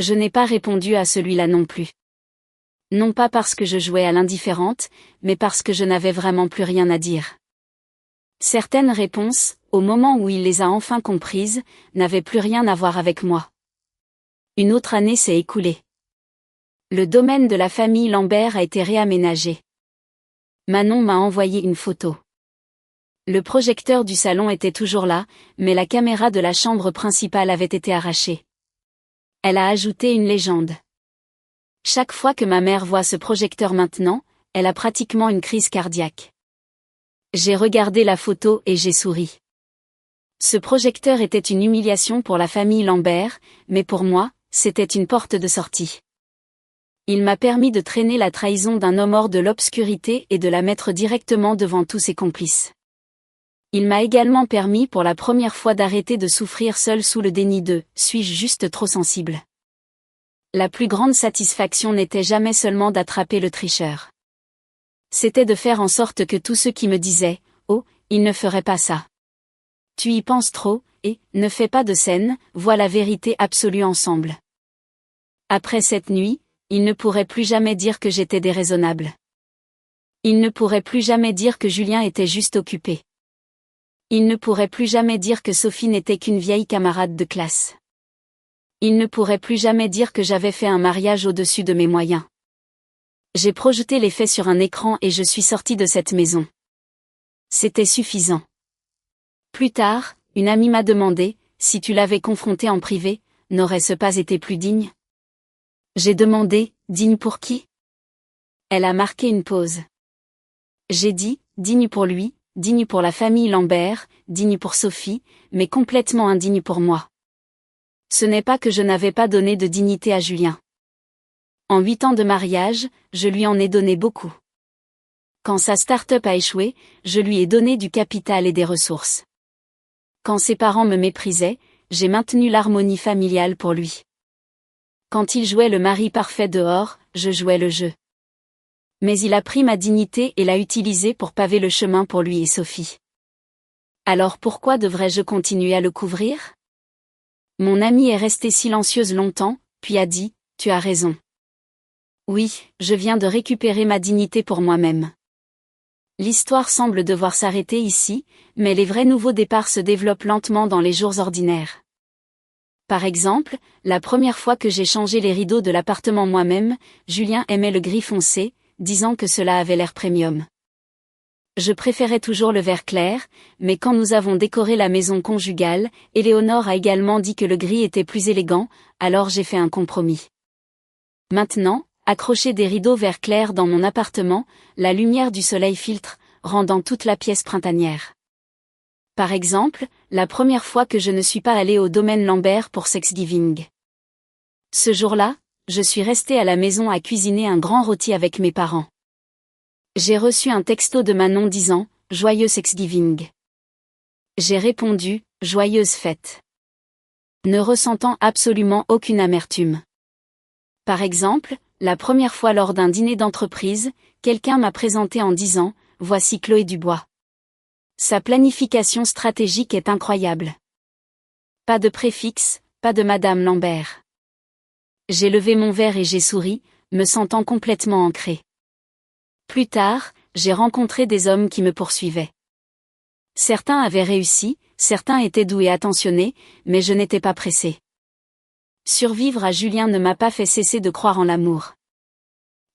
Je n'ai pas répondu à celui-là non plus. Non pas parce que je jouais à l'indifférente, mais parce que je n'avais vraiment plus rien à dire. Certaines réponses, au moment où il les a enfin comprises, n'avaient plus rien à voir avec moi. Une autre année s'est écoulée. Le domaine de la famille Lambert a été réaménagé. Manon m'a envoyé une photo. Le projecteur du salon était toujours là, mais la caméra de la chambre principale avait été arrachée. Elle a ajouté une légende. Chaque fois que ma mère voit ce projecteur maintenant, elle a pratiquement une crise cardiaque. J'ai regardé la photo et j'ai souri. Ce projecteur était une humiliation pour la famille Lambert, mais pour moi, c'était une porte de sortie. Il m'a permis de traîner la trahison d'un homme hors de l'obscurité et de la mettre directement devant tous ses complices. Il m'a également permis pour la première fois d'arrêter de souffrir seul sous le déni de « suis-je juste trop sensible ?» La plus grande satisfaction n'était jamais seulement d'attraper le tricheur. C'était de faire en sorte que tous ceux qui me disaient « oh, il ne ferait pas ça. Tu y penses trop, et ne fais pas de scène », voient la vérité absolue ensemble. Après cette nuit, il ne pourrait plus jamais dire que j'étais déraisonnable. Il ne pourrait plus jamais dire que Julien était juste occupé. Il ne pourrait plus jamais dire que Sophie n'était qu'une vieille camarade de classe. Il ne pourrait plus jamais dire que j'avais fait un mariage au-dessus de mes moyens. J'ai projeté les faits sur un écran et je suis sortie de cette maison. C'était suffisant. Plus tard, une amie m'a demandé, si tu l'avais confronté en privé, n'aurait-ce pas été plus digne? J'ai demandé, digne pour qui? Elle a marqué une pause. J'ai dit, digne pour lui, digne pour la famille Lambert, digne pour Sophie, mais complètement indigne pour moi. Ce n'est pas que je n'avais pas donné de dignité à Julien. En 8 ans de mariage, je lui en ai donné beaucoup. Quand sa start-up a échoué, je lui ai donné du capital et des ressources. Quand ses parents me méprisaient, j'ai maintenu l'harmonie familiale pour lui. Quand il jouait le mari parfait dehors, je jouais le jeu. Mais il a pris ma dignité et l'a utilisée pour paver le chemin pour lui et Sophie. Alors pourquoi devrais-je continuer à le couvrir? Mon amie est restée silencieuse longtemps, puis a dit, « Tu as raison. Oui, je viens de récupérer ma dignité pour moi-même. » L'histoire semble devoir s'arrêter ici, mais les vrais nouveaux départs se développent lentement dans les jours ordinaires. Par exemple, la première fois que j'ai changé les rideaux de l'appartement moi-même, Julien aimait le gris foncé, disant que cela avait l'air premium. Je préférais toujours le vert clair, mais quand nous avons décoré la maison conjugale, Éléonore a également dit que le gris était plus élégant, alors j'ai fait un compromis. Maintenant, accrocher des rideaux vert clair dans mon appartement, la lumière du soleil filtre, rendant toute la pièce printanière. Par exemple, la première fois que je ne suis pas allée au domaine Lambert pour Thanksgiving. Ce jour-là, je suis restée à la maison à cuisiner un grand rôti avec mes parents. J'ai reçu un texto de Manon disant « Joyeux Thanksgiving ». J'ai répondu « Joyeuse fête », ne ressentant absolument aucune amertume. Par exemple, la première fois lors d'un dîner d'entreprise, quelqu'un m'a présenté en disant « Voici Chloé Dubois. Sa planification stratégique est incroyable. » Pas de préfixe, pas de Madame Lambert. J'ai levé mon verre et j'ai souri, me sentant complètement ancré. Plus tard, j'ai rencontré des hommes qui me poursuivaient. Certains avaient réussi, certains étaient doux et attentionnés, mais je n'étais pas pressé. Survivre à Julien ne m'a pas fait cesser de croire en l'amour.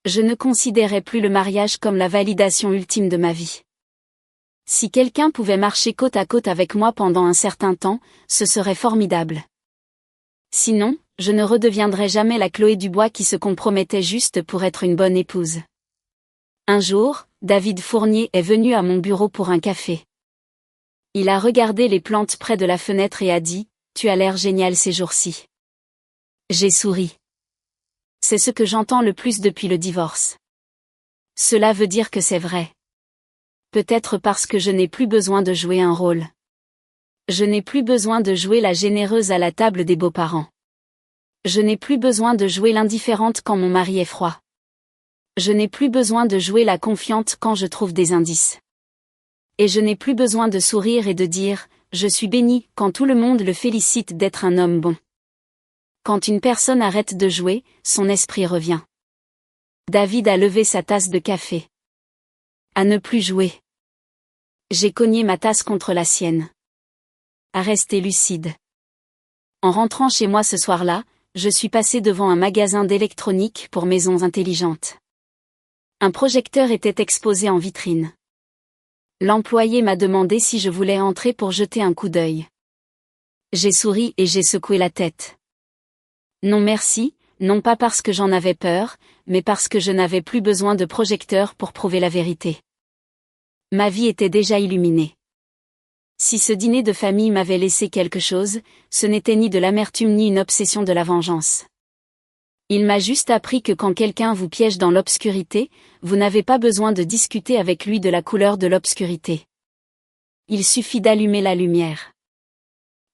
Je ne considérais plus le mariage comme la validation ultime de ma vie. Si quelqu'un pouvait marcher côte à côte avec moi pendant un certain temps, ce serait formidable. Sinon, je ne redeviendrais jamais la Chloé Dubois qui se compromettait juste pour être une bonne épouse. Un jour, David Fournier est venu à mon bureau pour un café. Il a regardé les plantes près de la fenêtre et a dit « Tu as l'air génial ces jours-ci. » J'ai souri. C'est ce que j'entends le plus depuis le divorce. Cela veut dire que c'est vrai. Peut-être parce que je n'ai plus besoin de jouer un rôle. Je n'ai plus besoin de jouer la généreuse à la table des beaux-parents. Je n'ai plus besoin de jouer l'indifférente quand mon mari est froid. Je n'ai plus besoin de jouer la confiante quand je trouve des indices. Et je n'ai plus besoin de sourire et de dire « Je suis béni » quand tout le monde le félicite d'être un homme bon. Quand une personne arrête de jouer, son esprit revient. David a levé sa tasse de café. À ne plus jouer. J'ai cogné ma tasse contre la sienne. À rester lucide. En rentrant chez moi ce soir-là, je suis passé devant un magasin d'électronique pour maisons intelligentes. Un projecteur était exposé en vitrine. L'employé m'a demandé si je voulais entrer pour jeter un coup d'œil. J'ai souri et j'ai secoué la tête. Non merci, non pas parce que j'en avais peur, mais parce que je n'avais plus besoin de projecteur pour prouver la vérité. Ma vie était déjà illuminée. Si ce dîner de famille m'avait laissé quelque chose, ce n'était ni de l'amertume ni une obsession de la vengeance. Il m'a juste appris que quand quelqu'un vous piège dans l'obscurité, vous n'avez pas besoin de discuter avec lui de la couleur de l'obscurité. il suffit d'allumer la lumière.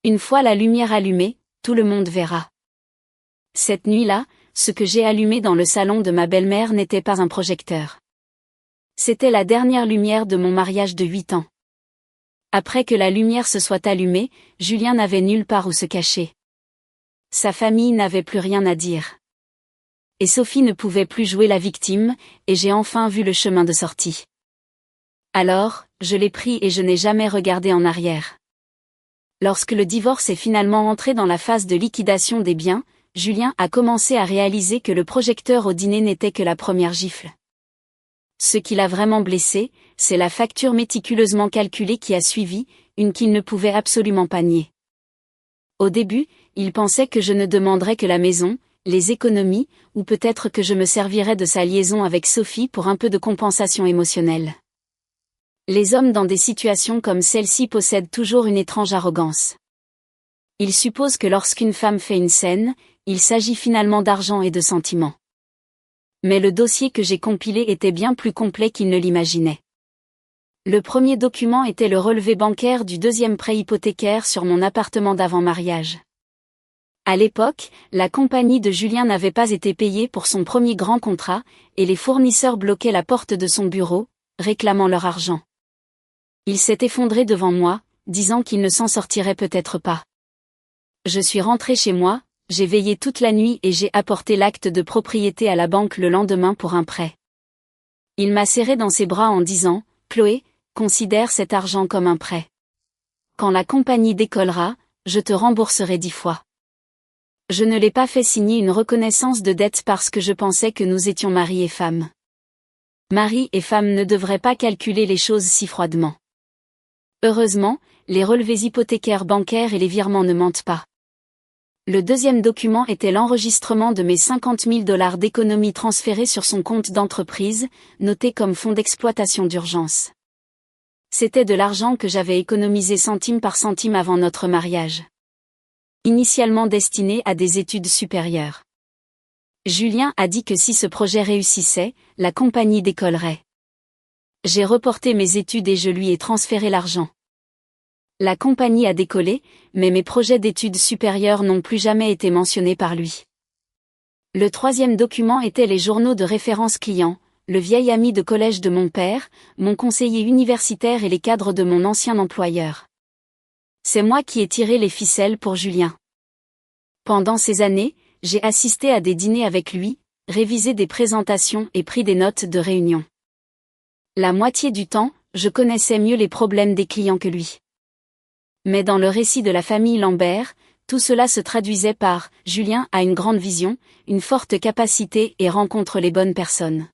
Une fois la lumière allumée, tout le monde verra. Cette nuit-là, ce que j'ai allumé dans le salon de ma belle-mère n'était pas un projecteur. C'était la dernière lumière de mon mariage de 8 ans. Après que la lumière se soit allumée, Julien n'avait nulle part où se cacher. Sa famille n'avait plus rien à dire. Et Sophie ne pouvait plus jouer la victime, et j'ai enfin vu le chemin de sortie. Alors, je l'ai pris et je n'ai jamais regardé en arrière. Lorsque le divorce est finalement entré dans la phase de liquidation des biens, Julien a commencé à réaliser que le projecteur au dîner n'était que la première gifle. Ce qui l'a vraiment blessé, c'est la facture méticuleusement calculée qui a suivi, une qu'il ne pouvait absolument pas nier. Au début, il pensait que je ne demanderais que la maison, les économies, ou peut-être que je me servirais de sa liaison avec Sophie pour un peu de compensation émotionnelle. Les hommes dans des situations comme celle-ci possèdent toujours une étrange arrogance. Ils supposent que lorsqu'une femme fait une scène, il s'agit finalement d'argent et de sentiments. Mais le dossier que j'ai compilé était bien plus complet qu'il ne l'imaginait. Le premier document était le relevé bancaire du deuxième prêt hypothécaire sur mon appartement d'avant-mariage. À l'époque, la compagnie de Julien n'avait pas été payée pour son premier grand contrat, et les fournisseurs bloquaient la porte de son bureau, réclamant leur argent. Il s'est effondré devant moi, disant qu'il ne s'en sortirait peut-être pas. Je suis rentré chez moi, j'ai veillé toute la nuit et j'ai apporté l'acte de propriété à la banque le lendemain pour un prêt. Il m'a serré dans ses bras en disant « Chloé, considère cet argent comme un prêt. Quand la compagnie décollera, je te rembourserai 10 fois. » Je ne l'ai pas fait signer une reconnaissance de dette parce que je pensais que nous étions mari et femme. Mari et femme ne devraient pas calculer les choses si froidement. Heureusement, les relevés hypothécaires bancaires et les virements ne mentent pas. Le deuxième document était l'enregistrement de mes 50 000 $ d'économies transférées sur son compte d'entreprise, noté comme fonds d'exploitation d'urgence. C'était de l'argent que j'avais économisé centime par centime avant notre mariage. Initialement destiné à des études supérieures. Julien a dit que si ce projet réussissait, la compagnie décollerait. J'ai reporté mes études et je lui ai transféré l'argent. La compagnie a décollé, mais mes projets d'études supérieures n'ont plus jamais été mentionnés par lui. Le troisième document était les journaux de référence clients, le vieil ami de collège de mon père, mon conseiller universitaire et les cadres de mon ancien employeur. C'est moi qui ai tiré les ficelles pour Julien. Pendant ces années, j'ai assisté à des dîners avec lui, révisé des présentations et pris des notes de réunion. La moitié du temps, je connaissais mieux les problèmes des clients que lui. Mais dans le récit de la famille Lambert, tout cela se traduisait par « Julien a une grande vision, une forte capacité et rencontre les bonnes personnes ».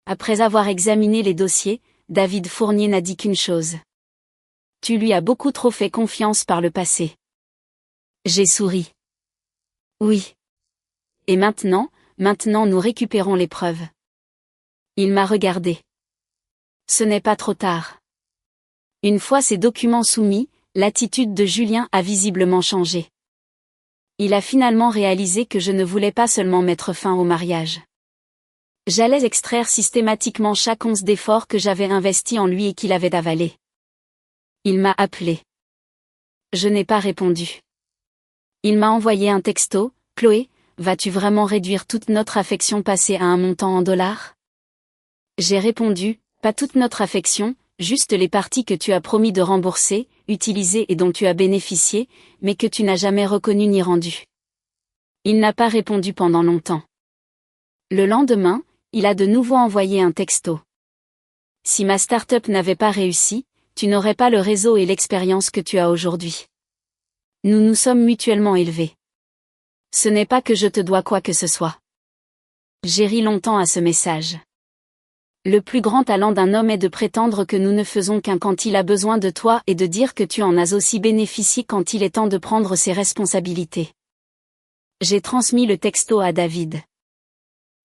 Après avoir examiné les dossiers, David Fournier n'a dit qu'une chose. « Tu lui as beaucoup trop fait confiance par le passé. » J'ai souri. Oui. Et maintenant nous récupérons les preuves. Il m'a regardé. Ce n'est pas trop tard. Une fois ces documents soumis, l'attitude de Julien a visiblement changé. Il a finalement réalisé que je ne voulais pas seulement mettre fin au mariage. J'allais extraire systématiquement chaque once d'effort que j'avais investi en lui et qu'il avait avalé. Il m'a appelé. Je n'ai pas répondu. Il m'a envoyé un texto, « Chloé, vas-tu vraiment réduire toute notre affection passée à un montant en dollars ?» J'ai répondu, « Pas toute notre affection, juste les parties que tu as promis de rembourser, utiliser et dont tu as bénéficié, mais que tu n'as jamais reconnues ni rendues. » Il n'a pas répondu pendant longtemps. Le lendemain, il a de nouveau envoyé un texto. « Si ma start-up n'avait pas réussi, tu n'aurais pas le réseau et l'expérience que tu as aujourd'hui. Nous nous sommes mutuellement élevés. Ce n'est pas que je te dois quoi que ce soit. » J'ai ri longtemps à ce message. Le plus grand talent d'un homme est de prétendre que nous ne faisons qu'un quand il a besoin de toi et de dire que tu en as aussi bénéficié quand il est temps de prendre ses responsabilités. J'ai transmis le texto à David.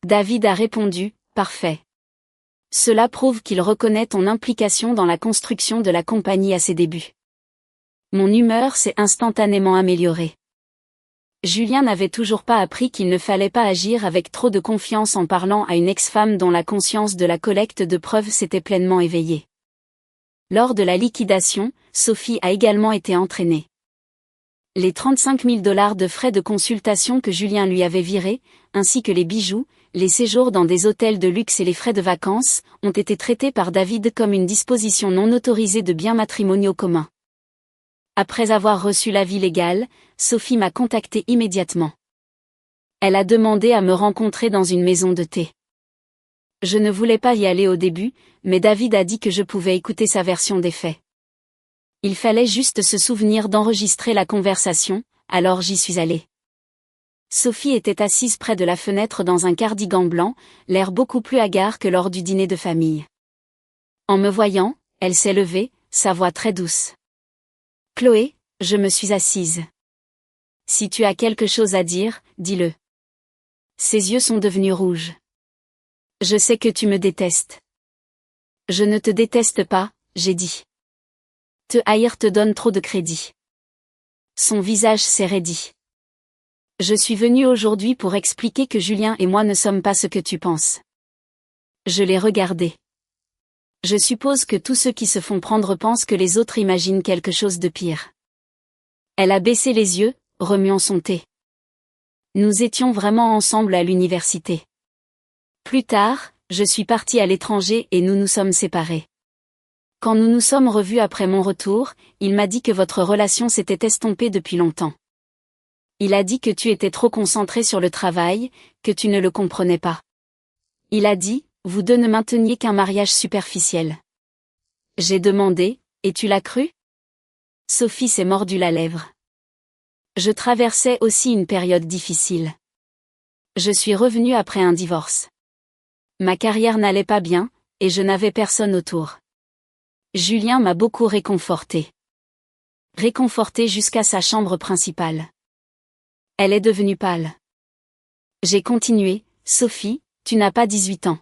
David a répondu, « Parfait. Cela prouve qu'il reconnaît ton implication dans la construction de la compagnie à ses débuts. » Mon humeur s'est instantanément améliorée. Julien n'avait toujours pas appris qu'il ne fallait pas agir avec trop de confiance en parlant à une ex-femme dont la conscience de la collecte de preuves s'était pleinement éveillée. Lors de la liquidation, Sophie a également été entraînée. Les 35 000 $ de frais de consultation que Julien lui avait virés, ainsi que les bijoux, les séjours dans des hôtels de luxe et les frais de vacances, ont été traités par David comme une disposition non autorisée de biens matrimoniaux communs. Après avoir reçu l'avis légal, Sophie m'a contacté immédiatement. Elle a demandé à me rencontrer dans une maison de thé. Je ne voulais pas y aller au début, mais David a dit que je pouvais écouter sa version des faits. Il fallait juste se souvenir d'enregistrer la conversation, alors j'y suis allée. Sophie était assise près de la fenêtre dans un cardigan blanc, l'air beaucoup plus hagard que lors du dîner de famille. En me voyant, elle s'est levée, sa voix très douce. « Chloé, je me suis assise. Si tu as quelque chose à dire, dis-le. » Ses yeux sont devenus rouges. « Je sais que tu me détestes. » « Je ne te déteste pas, » j'ai dit. « Te haïr te donne trop de crédit. » Son visage s'est raidi. « Je suis venue aujourd'hui pour expliquer que Julien et moi ne sommes pas ce que tu penses. » Je l'ai regardé. Je suppose que tous ceux qui se font prendre pensent que les autres imaginent quelque chose de pire. Elle a baissé les yeux, remuant son thé. Nous étions vraiment ensemble à l'université. Plus tard, je suis partie à l'étranger et nous nous sommes séparés. Quand nous nous sommes revus après mon retour, il m'a dit que votre relation s'était estompée depuis longtemps. Il a dit que tu étais trop concentré sur le travail, que tu ne le comprenais pas. Il a dit, vous deux ne mainteniez qu'un mariage superficiel. J'ai demandé, et tu l'as cru ? Sophie s'est mordu la lèvre. Je traversais aussi une période difficile. Je suis revenue après un divorce. Ma carrière n'allait pas bien, et je n'avais personne autour. Julien m'a beaucoup réconfortée. Réconfortée jusqu'à sa chambre principale. Elle est devenue pâle. J'ai continué, Sophie, tu n'as pas 18 ans.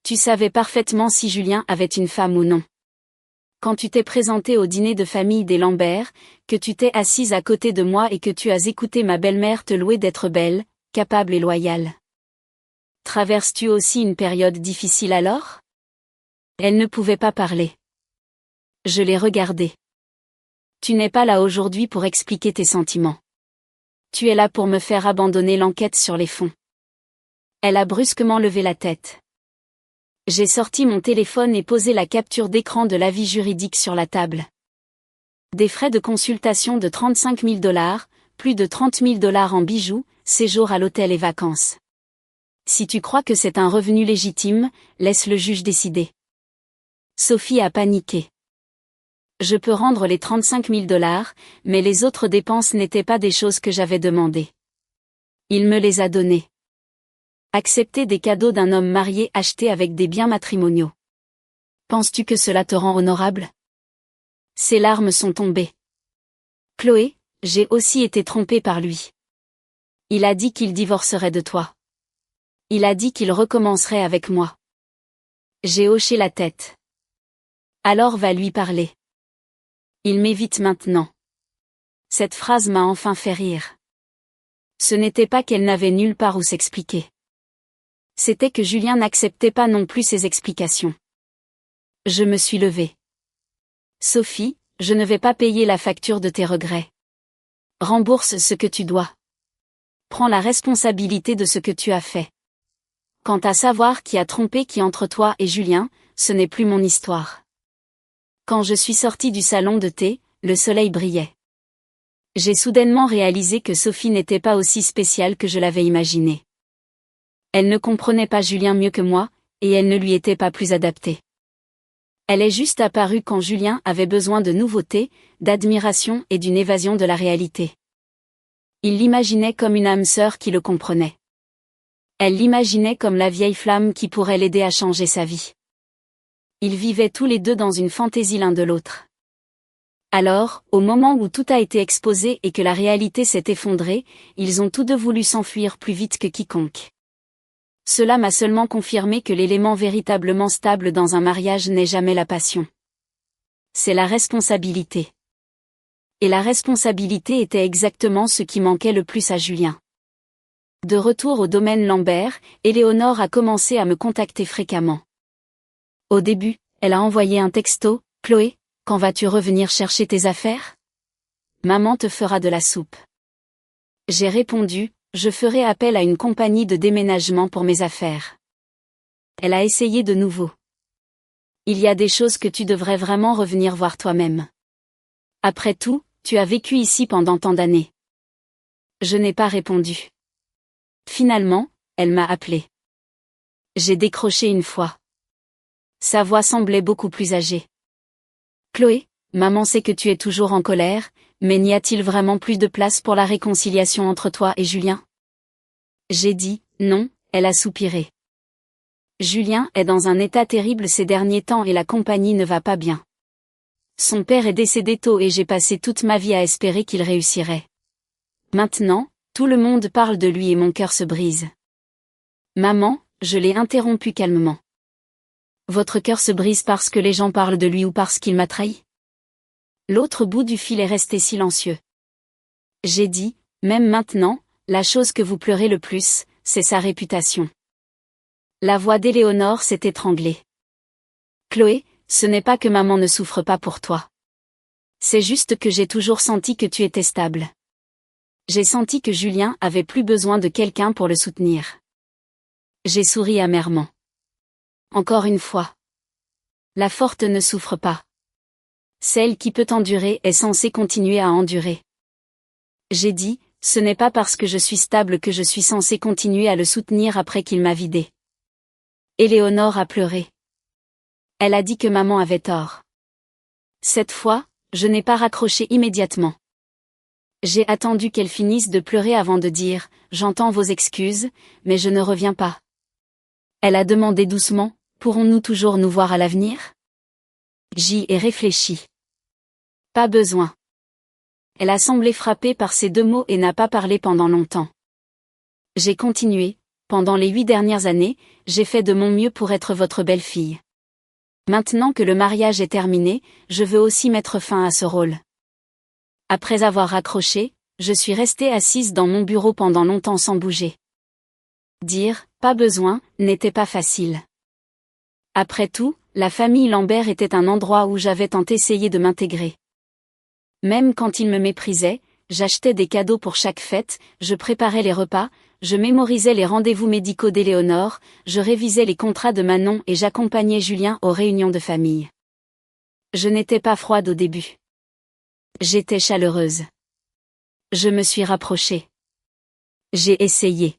Tu savais parfaitement si Julien avait une femme ou non. Quand tu t'es présentée au dîner de famille des Lambert, que tu t'es assise à côté de moi et que tu as écouté ma belle-mère te louer d'être belle, capable et loyale. Traverses-tu aussi une période difficile alors ? Elle ne pouvait pas parler. Je l'ai regardée. Tu n'es pas là aujourd'hui pour expliquer tes sentiments. Tu es là pour me faire abandonner l'enquête sur les fonds. Elle a brusquement levé la tête. J'ai sorti mon téléphone et posé la capture d'écran de l'avis juridique sur la table. Des frais de consultation de 35 000 $, plus de 30 000 $ en bijoux, séjour à l'hôtel et vacances. Si tu crois que c'est un revenu légitime, laisse le juge décider. Sophie a paniqué. Je peux rendre les 35 000 $, mais les autres dépenses n'étaient pas des choses que j'avais demandées. Il me les a données. Accepter des cadeaux d'un homme marié achetés avec des biens matrimoniaux. Penses-tu que cela te rend honorable ? Ses larmes sont tombées. Chloé, j'ai aussi été trompée par lui. Il a dit qu'il divorcerait de toi. Il a dit qu'il recommencerait avec moi. J'ai hoché la tête. Alors va lui parler. Il m'évite maintenant. Cette phrase m'a enfin fait rire. Ce n'était pas qu'elle n'avait nulle part où s'expliquer. C'était que Julien n'acceptait pas non plus ses explications. Je me suis levée. Sophie, je ne vais pas payer la facture de tes regrets. Rembourse ce que tu dois. Prends la responsabilité de ce que tu as fait. Quant à savoir qui a trompé qui entre toi et Julien, ce n'est plus mon histoire. Quand je suis sortie du salon de thé, le soleil brillait. J'ai soudainement réalisé que Sophie n'était pas aussi spéciale que je l'avais imaginé. Elle ne comprenait pas Julien mieux que moi, et elle ne lui était pas plus adaptée. Elle est juste apparue quand Julien avait besoin de nouveautés, d'admiration et d'une évasion de la réalité. Il l'imaginait comme une âme sœur qui le comprenait. Elle l'imaginait comme la vieille flamme qui pourrait l'aider à changer sa vie. Ils vivaient tous les deux dans une fantaisie l'un de l'autre. Alors, au moment où tout a été exposé et que la réalité s'est effondrée, ils ont tous deux voulu s'enfuir plus vite que quiconque. Cela m'a seulement confirmé que l'élément véritablement stable dans un mariage n'est jamais la passion. C'est la responsabilité. Et la responsabilité était exactement ce qui manquait le plus à Julien. De retour au domaine Lambert, Éléonore a commencé à me contacter fréquemment. Au début, elle a envoyé un texto, Chloé, quand vas-tu revenir chercher tes affaires? Maman te fera de la soupe. J'ai répondu, je ferai appel à une compagnie de déménagement pour mes affaires. Elle a essayé de nouveau. Il y a des choses que tu devrais vraiment revenir voir toi-même. Après tout, tu as vécu ici pendant tant d'années. Je n'ai pas répondu. Finalement, elle m'a appelé. J'ai décroché une fois. Sa voix semblait beaucoup plus âgée. Chloé, maman sait que tu es toujours en colère, mais n'y a-t-il vraiment plus de place pour la réconciliation entre toi et Julien? J'ai dit, non, elle a soupiré. Julien est dans un état terrible ces derniers temps et la compagnie ne va pas bien. Son père est décédé tôt et j'ai passé toute ma vie à espérer qu'il réussirait. Maintenant, tout le monde parle de lui et mon cœur se brise. Maman, je l'ai interrompu calmement. Votre cœur se brise parce que les gens parlent de lui ou parce qu'il m'a trahi? L'autre bout du fil est resté silencieux. J'ai dit, même maintenant, la chose que vous pleurez le plus, c'est sa réputation. La voix d'Éléonore s'est étranglée. Chloé, ce n'est pas que maman ne souffre pas pour toi. C'est juste que j'ai toujours senti que tu étais stable. J'ai senti que Julien avait plus besoin de quelqu'un pour le soutenir. J'ai souri amèrement. Encore une fois. La forte ne souffre pas. Celle qui peut endurer est censée continuer à endurer. J'ai dit, ce n'est pas parce que je suis stable que je suis censée continuer à le soutenir après qu'il m'a vidé. Éléonore a pleuré. Elle a dit que maman avait tort. Cette fois, je n'ai pas raccroché immédiatement. J'ai attendu qu'elle finisse de pleurer avant de dire, j'entends vos excuses, mais je ne reviens pas. Elle a demandé doucement, pourrons-nous toujours nous voir à l'avenir? J'y ai réfléchi. Pas besoin. Elle a semblé frappée par ces deux mots et n'a pas parlé pendant longtemps. J'ai continué, pendant les 8 dernières années, j'ai fait de mon mieux pour être votre belle-fille. Maintenant que le mariage est terminé, je veux aussi mettre fin à ce rôle. Après avoir raccroché, je suis restée assise dans mon bureau pendant longtemps sans bouger. Dire « pas besoin » n'était pas facile. Après tout, la famille Lambert était un endroit où j'avais tant essayé de m'intégrer. Même quand ils me méprisaient, j'achetais des cadeaux pour chaque fête, je préparais les repas, je mémorisais les rendez-vous médicaux d'Éléonore, je révisais les contrats de Manon et j'accompagnais Julien aux réunions de famille. Je n'étais pas froide au début. J'étais chaleureuse. Je me suis rapprochée. J'ai essayé.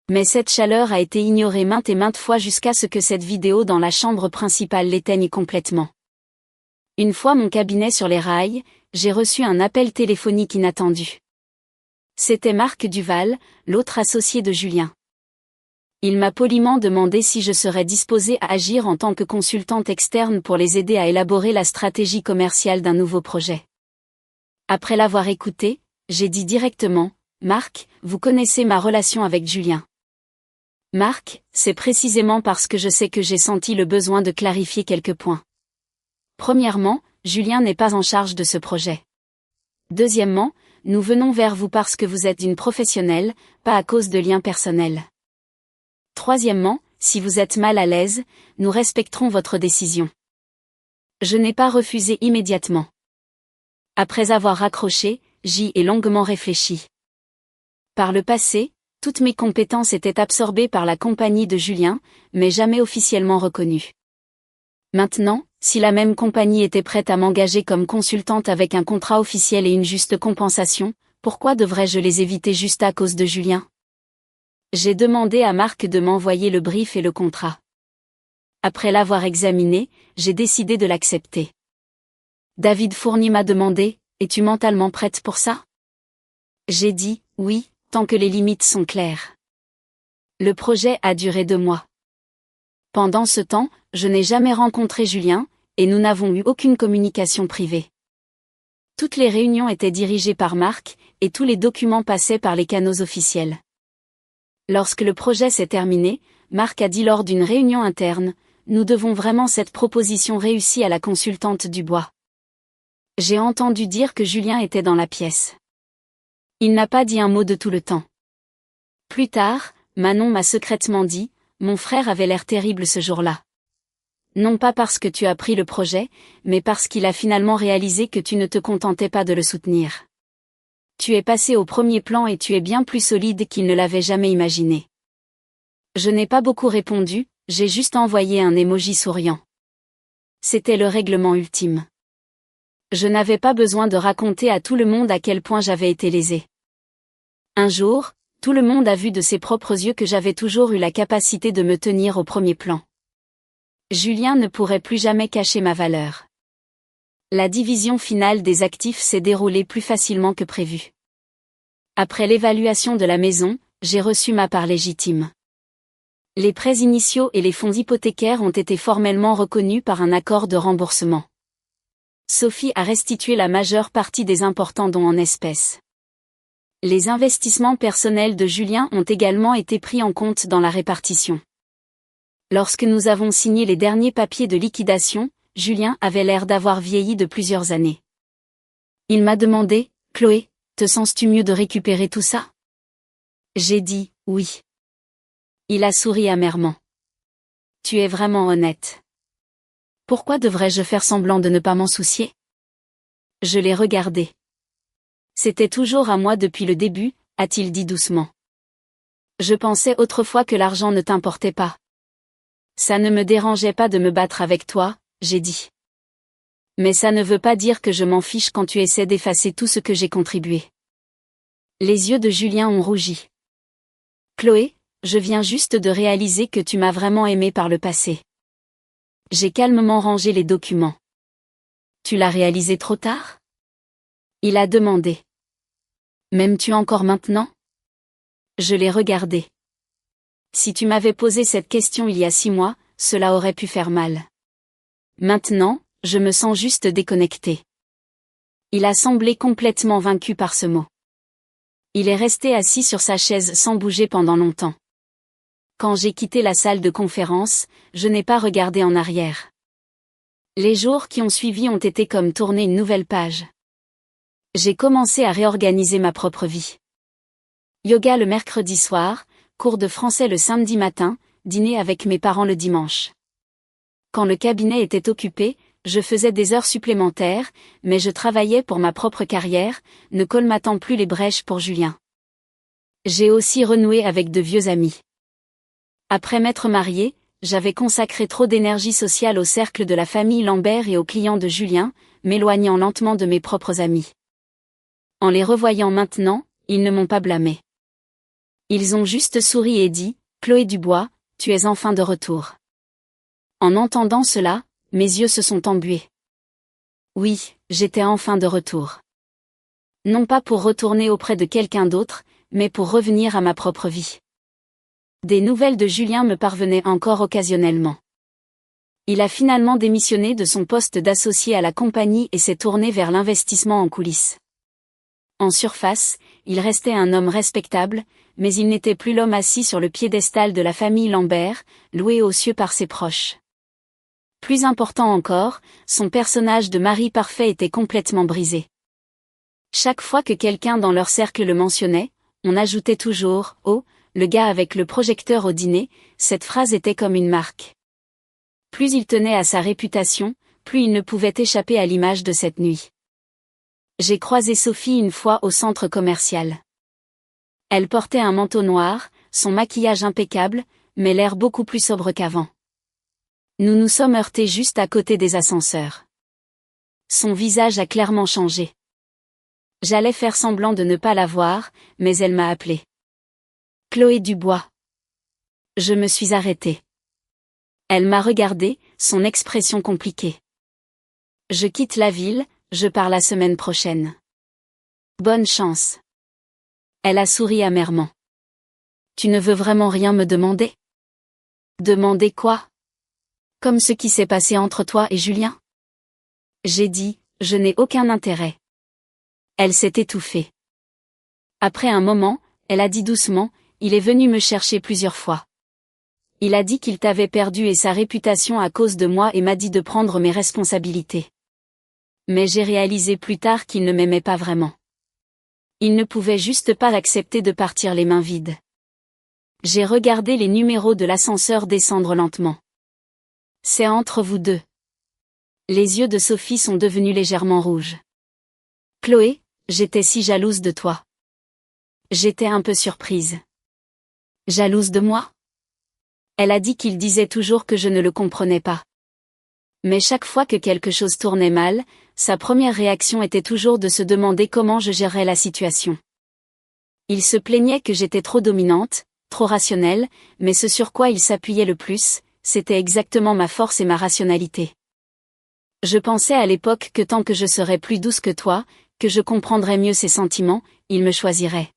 Mais cette chaleur a été ignorée maintes et maintes fois jusqu'à ce que cette vidéo dans la chambre principale l'éteigne complètement. Une fois mon cabinet sur les rails, j'ai reçu un appel téléphonique inattendu. C'était Marc Duval, l'autre associé de Julien. Il m'a poliment demandé si je serais disposée à agir en tant que consultante externe pour les aider à élaborer la stratégie commerciale d'un nouveau projet. Après l'avoir écouté, j'ai dit directement, Marc, vous connaissez ma relation avec Julien. Marc, c'est précisément parce que je sais que j'ai senti le besoin de clarifier quelques points. Premièrement, Julien n'est pas en charge de ce projet. Deuxièmement, nous venons vers vous parce que vous êtes une professionnelle, pas à cause de liens personnels. Troisièmement, si vous êtes mal à l'aise, nous respecterons votre décision. Je n'ai pas refusé immédiatement. Après avoir raccroché, j'y ai longuement réfléchi. Par le passé, toutes mes compétences étaient absorbées par la compagnie de Julien, mais jamais officiellement reconnues. Maintenant, si la même compagnie était prête à m'engager comme consultante avec un contrat officiel et une juste compensation, pourquoi devrais-je les éviter juste à cause de Julien? J'ai demandé à Marc de m'envoyer le brief et le contrat. Après l'avoir examiné, j'ai décidé de l'accepter. David Fournier m'a demandé, es-tu mentalement prête pour ça? J'ai dit, oui, tant que les limites sont claires. Le projet a duré 2 mois. Pendant ce temps, je n'ai jamais rencontré Julien, et nous n'avons eu aucune communication privée. Toutes les réunions étaient dirigées par Marc, et tous les documents passaient par les canaux officiels. Lorsque le projet s'est terminé, Marc a dit lors d'une réunion interne, nous devons vraiment cette proposition réussie à la consultante Dubois. J'ai entendu dire que Julien était dans la pièce. Il n'a pas dit un mot de tout le temps. Plus tard, Manon m'a secrètement dit, mon frère avait l'air terrible ce jour-là. Non pas parce que tu as pris le projet, mais parce qu'il a finalement réalisé que tu ne te contentais pas de le soutenir. Tu es passé au premier plan et tu es bien plus solide qu'il ne l'avait jamais imaginé. Je n'ai pas beaucoup répondu, j'ai juste envoyé un emoji souriant. C'était le règlement ultime. Je n'avais pas besoin de raconter à tout le monde à quel point j'avais été lésée. Un jour, tout le monde a vu de ses propres yeux que j'avais toujours eu la capacité de me tenir au premier plan. Julien ne pourrait plus jamais cacher ma valeur. La division finale des actifs s'est déroulée plus facilement que prévu. Après l'évaluation de la maison, j'ai reçu ma part légitime. Les prêts initiaux et les fonds hypothécaires ont été formellement reconnus par un accord de remboursement. Sophie a restitué la majeure partie des importants dons en espèces. Les investissements personnels de Julien ont également été pris en compte dans la répartition. Lorsque nous avons signé les derniers papiers de liquidation, Julien avait l'air d'avoir vieilli de plusieurs années. Il m'a demandé, « Chloé, te sens-tu mieux de récupérer tout ça ?» J'ai dit, « Oui. » Il a souri amèrement. « Tu es vraiment honnête. Pourquoi devrais-je faire semblant de ne pas m'en soucier ?» Je l'ai regardé. « C'était toujours à moi depuis le début, » a-t-il dit doucement. « Je pensais autrefois que l'argent ne t'importait pas. » Ça ne me dérangeait pas de me battre avec toi, j'ai dit. Mais ça ne veut pas dire que je m'en fiche quand tu essaies d'effacer tout ce que j'ai contribué. Les yeux de Julien ont rougi. Chloé, je viens juste de réaliser que tu m'as vraiment aimé par le passé. J'ai calmement rangé les documents. Tu l'as réalisé trop tard ? Il a demandé. M'aimes-tu encore maintenant ? Je l'ai regardé. Si tu m'avais posé cette question il y a 6 mois, cela aurait pu faire mal. Maintenant, je me sens juste déconnecté. Il a semblé complètement vaincu par ce mot. Il est resté assis sur sa chaise sans bouger pendant longtemps. Quand j'ai quitté la salle de conférence, je n'ai pas regardé en arrière. Les jours qui ont suivi ont été comme tourner une nouvelle page. J'ai commencé à réorganiser ma propre vie. Yoga le mercredi soir, cours de français le samedi matin, dîner avec mes parents le dimanche. Quand le cabinet était occupé, je faisais des heures supplémentaires, mais je travaillais pour ma propre carrière, ne colmatant plus les brèches pour Julien. J'ai aussi renoué avec de vieux amis. Après m'être mariée, j'avais consacré trop d'énergie sociale au cercle de la famille Lambert et aux clients de Julien, m'éloignant lentement de mes propres amis. En les revoyant maintenant, ils ne m'ont pas blâmé. Ils ont juste souri et dit, « Chloé Dubois, tu es enfin de retour. » En entendant cela, mes yeux se sont embués. Oui, j'étais enfin de retour. Non pas pour retourner auprès de quelqu'un d'autre, mais pour revenir à ma propre vie. Des nouvelles de Julien me parvenaient encore occasionnellement. Il a finalement démissionné de son poste d'associé à la compagnie et s'est tourné vers l'investissement en coulisses. En surface, il restait un homme respectable, mais il n'était plus l'homme assis sur le piédestal de la famille Lambert, loué aux cieux par ses proches. Plus important encore, son personnage de mari parfait était complètement brisé. Chaque fois que quelqu'un dans leur cercle le mentionnait, on ajoutait toujours « Oh, le gars avec le projecteur au dîner », cette phrase était comme une marque. Plus il tenait à sa réputation, plus il ne pouvait échapper à l'image de cette nuit. J'ai croisé Sophie une fois au centre commercial. Elle portait un manteau noir, son maquillage impeccable, mais l'air beaucoup plus sobre qu'avant. Nous nous sommes heurtés juste à côté des ascenseurs. Son visage a clairement changé. J'allais faire semblant de ne pas la voir, mais elle m'a appelé. Chloé Dubois. Je me suis arrêtée. Elle m'a regardé, son expression compliquée. Je quitte la ville, je pars la semaine prochaine. Bonne chance. Elle a souri amèrement. Tu ne veux vraiment rien me demander ? Demander quoi ? Comme ce qui s'est passé entre toi et Julien ? J'ai dit, je n'ai aucun intérêt. Elle s'est étouffée. Après un moment, elle a dit doucement, il est venu me chercher plusieurs fois. Il a dit qu'il t'avait perdu et sa réputation à cause de moi et m'a dit de prendre mes responsabilités. Mais j'ai réalisé plus tard qu'il ne m'aimait pas vraiment. Il ne pouvait juste pas accepter de partir les mains vides. J'ai regardé les numéros de l'ascenseur descendre lentement. C'est entre vous deux. Les yeux de Sophie sont devenus légèrement rouges. Chloé, j'étais si jalouse de toi. J'étais un peu surprise. Jalouse de moi? Elle a dit qu'il disait toujours que je ne le comprenais pas. Mais chaque fois que quelque chose tournait mal, sa première réaction était toujours de se demander comment je gérerais la situation. Il se plaignait que j'étais trop dominante, trop rationnelle, mais ce sur quoi il s'appuyait le plus, c'était exactement ma force et ma rationalité. Je pensais à l'époque que tant que je serais plus douce que toi, que je comprendrais mieux ses sentiments, il me choisirait.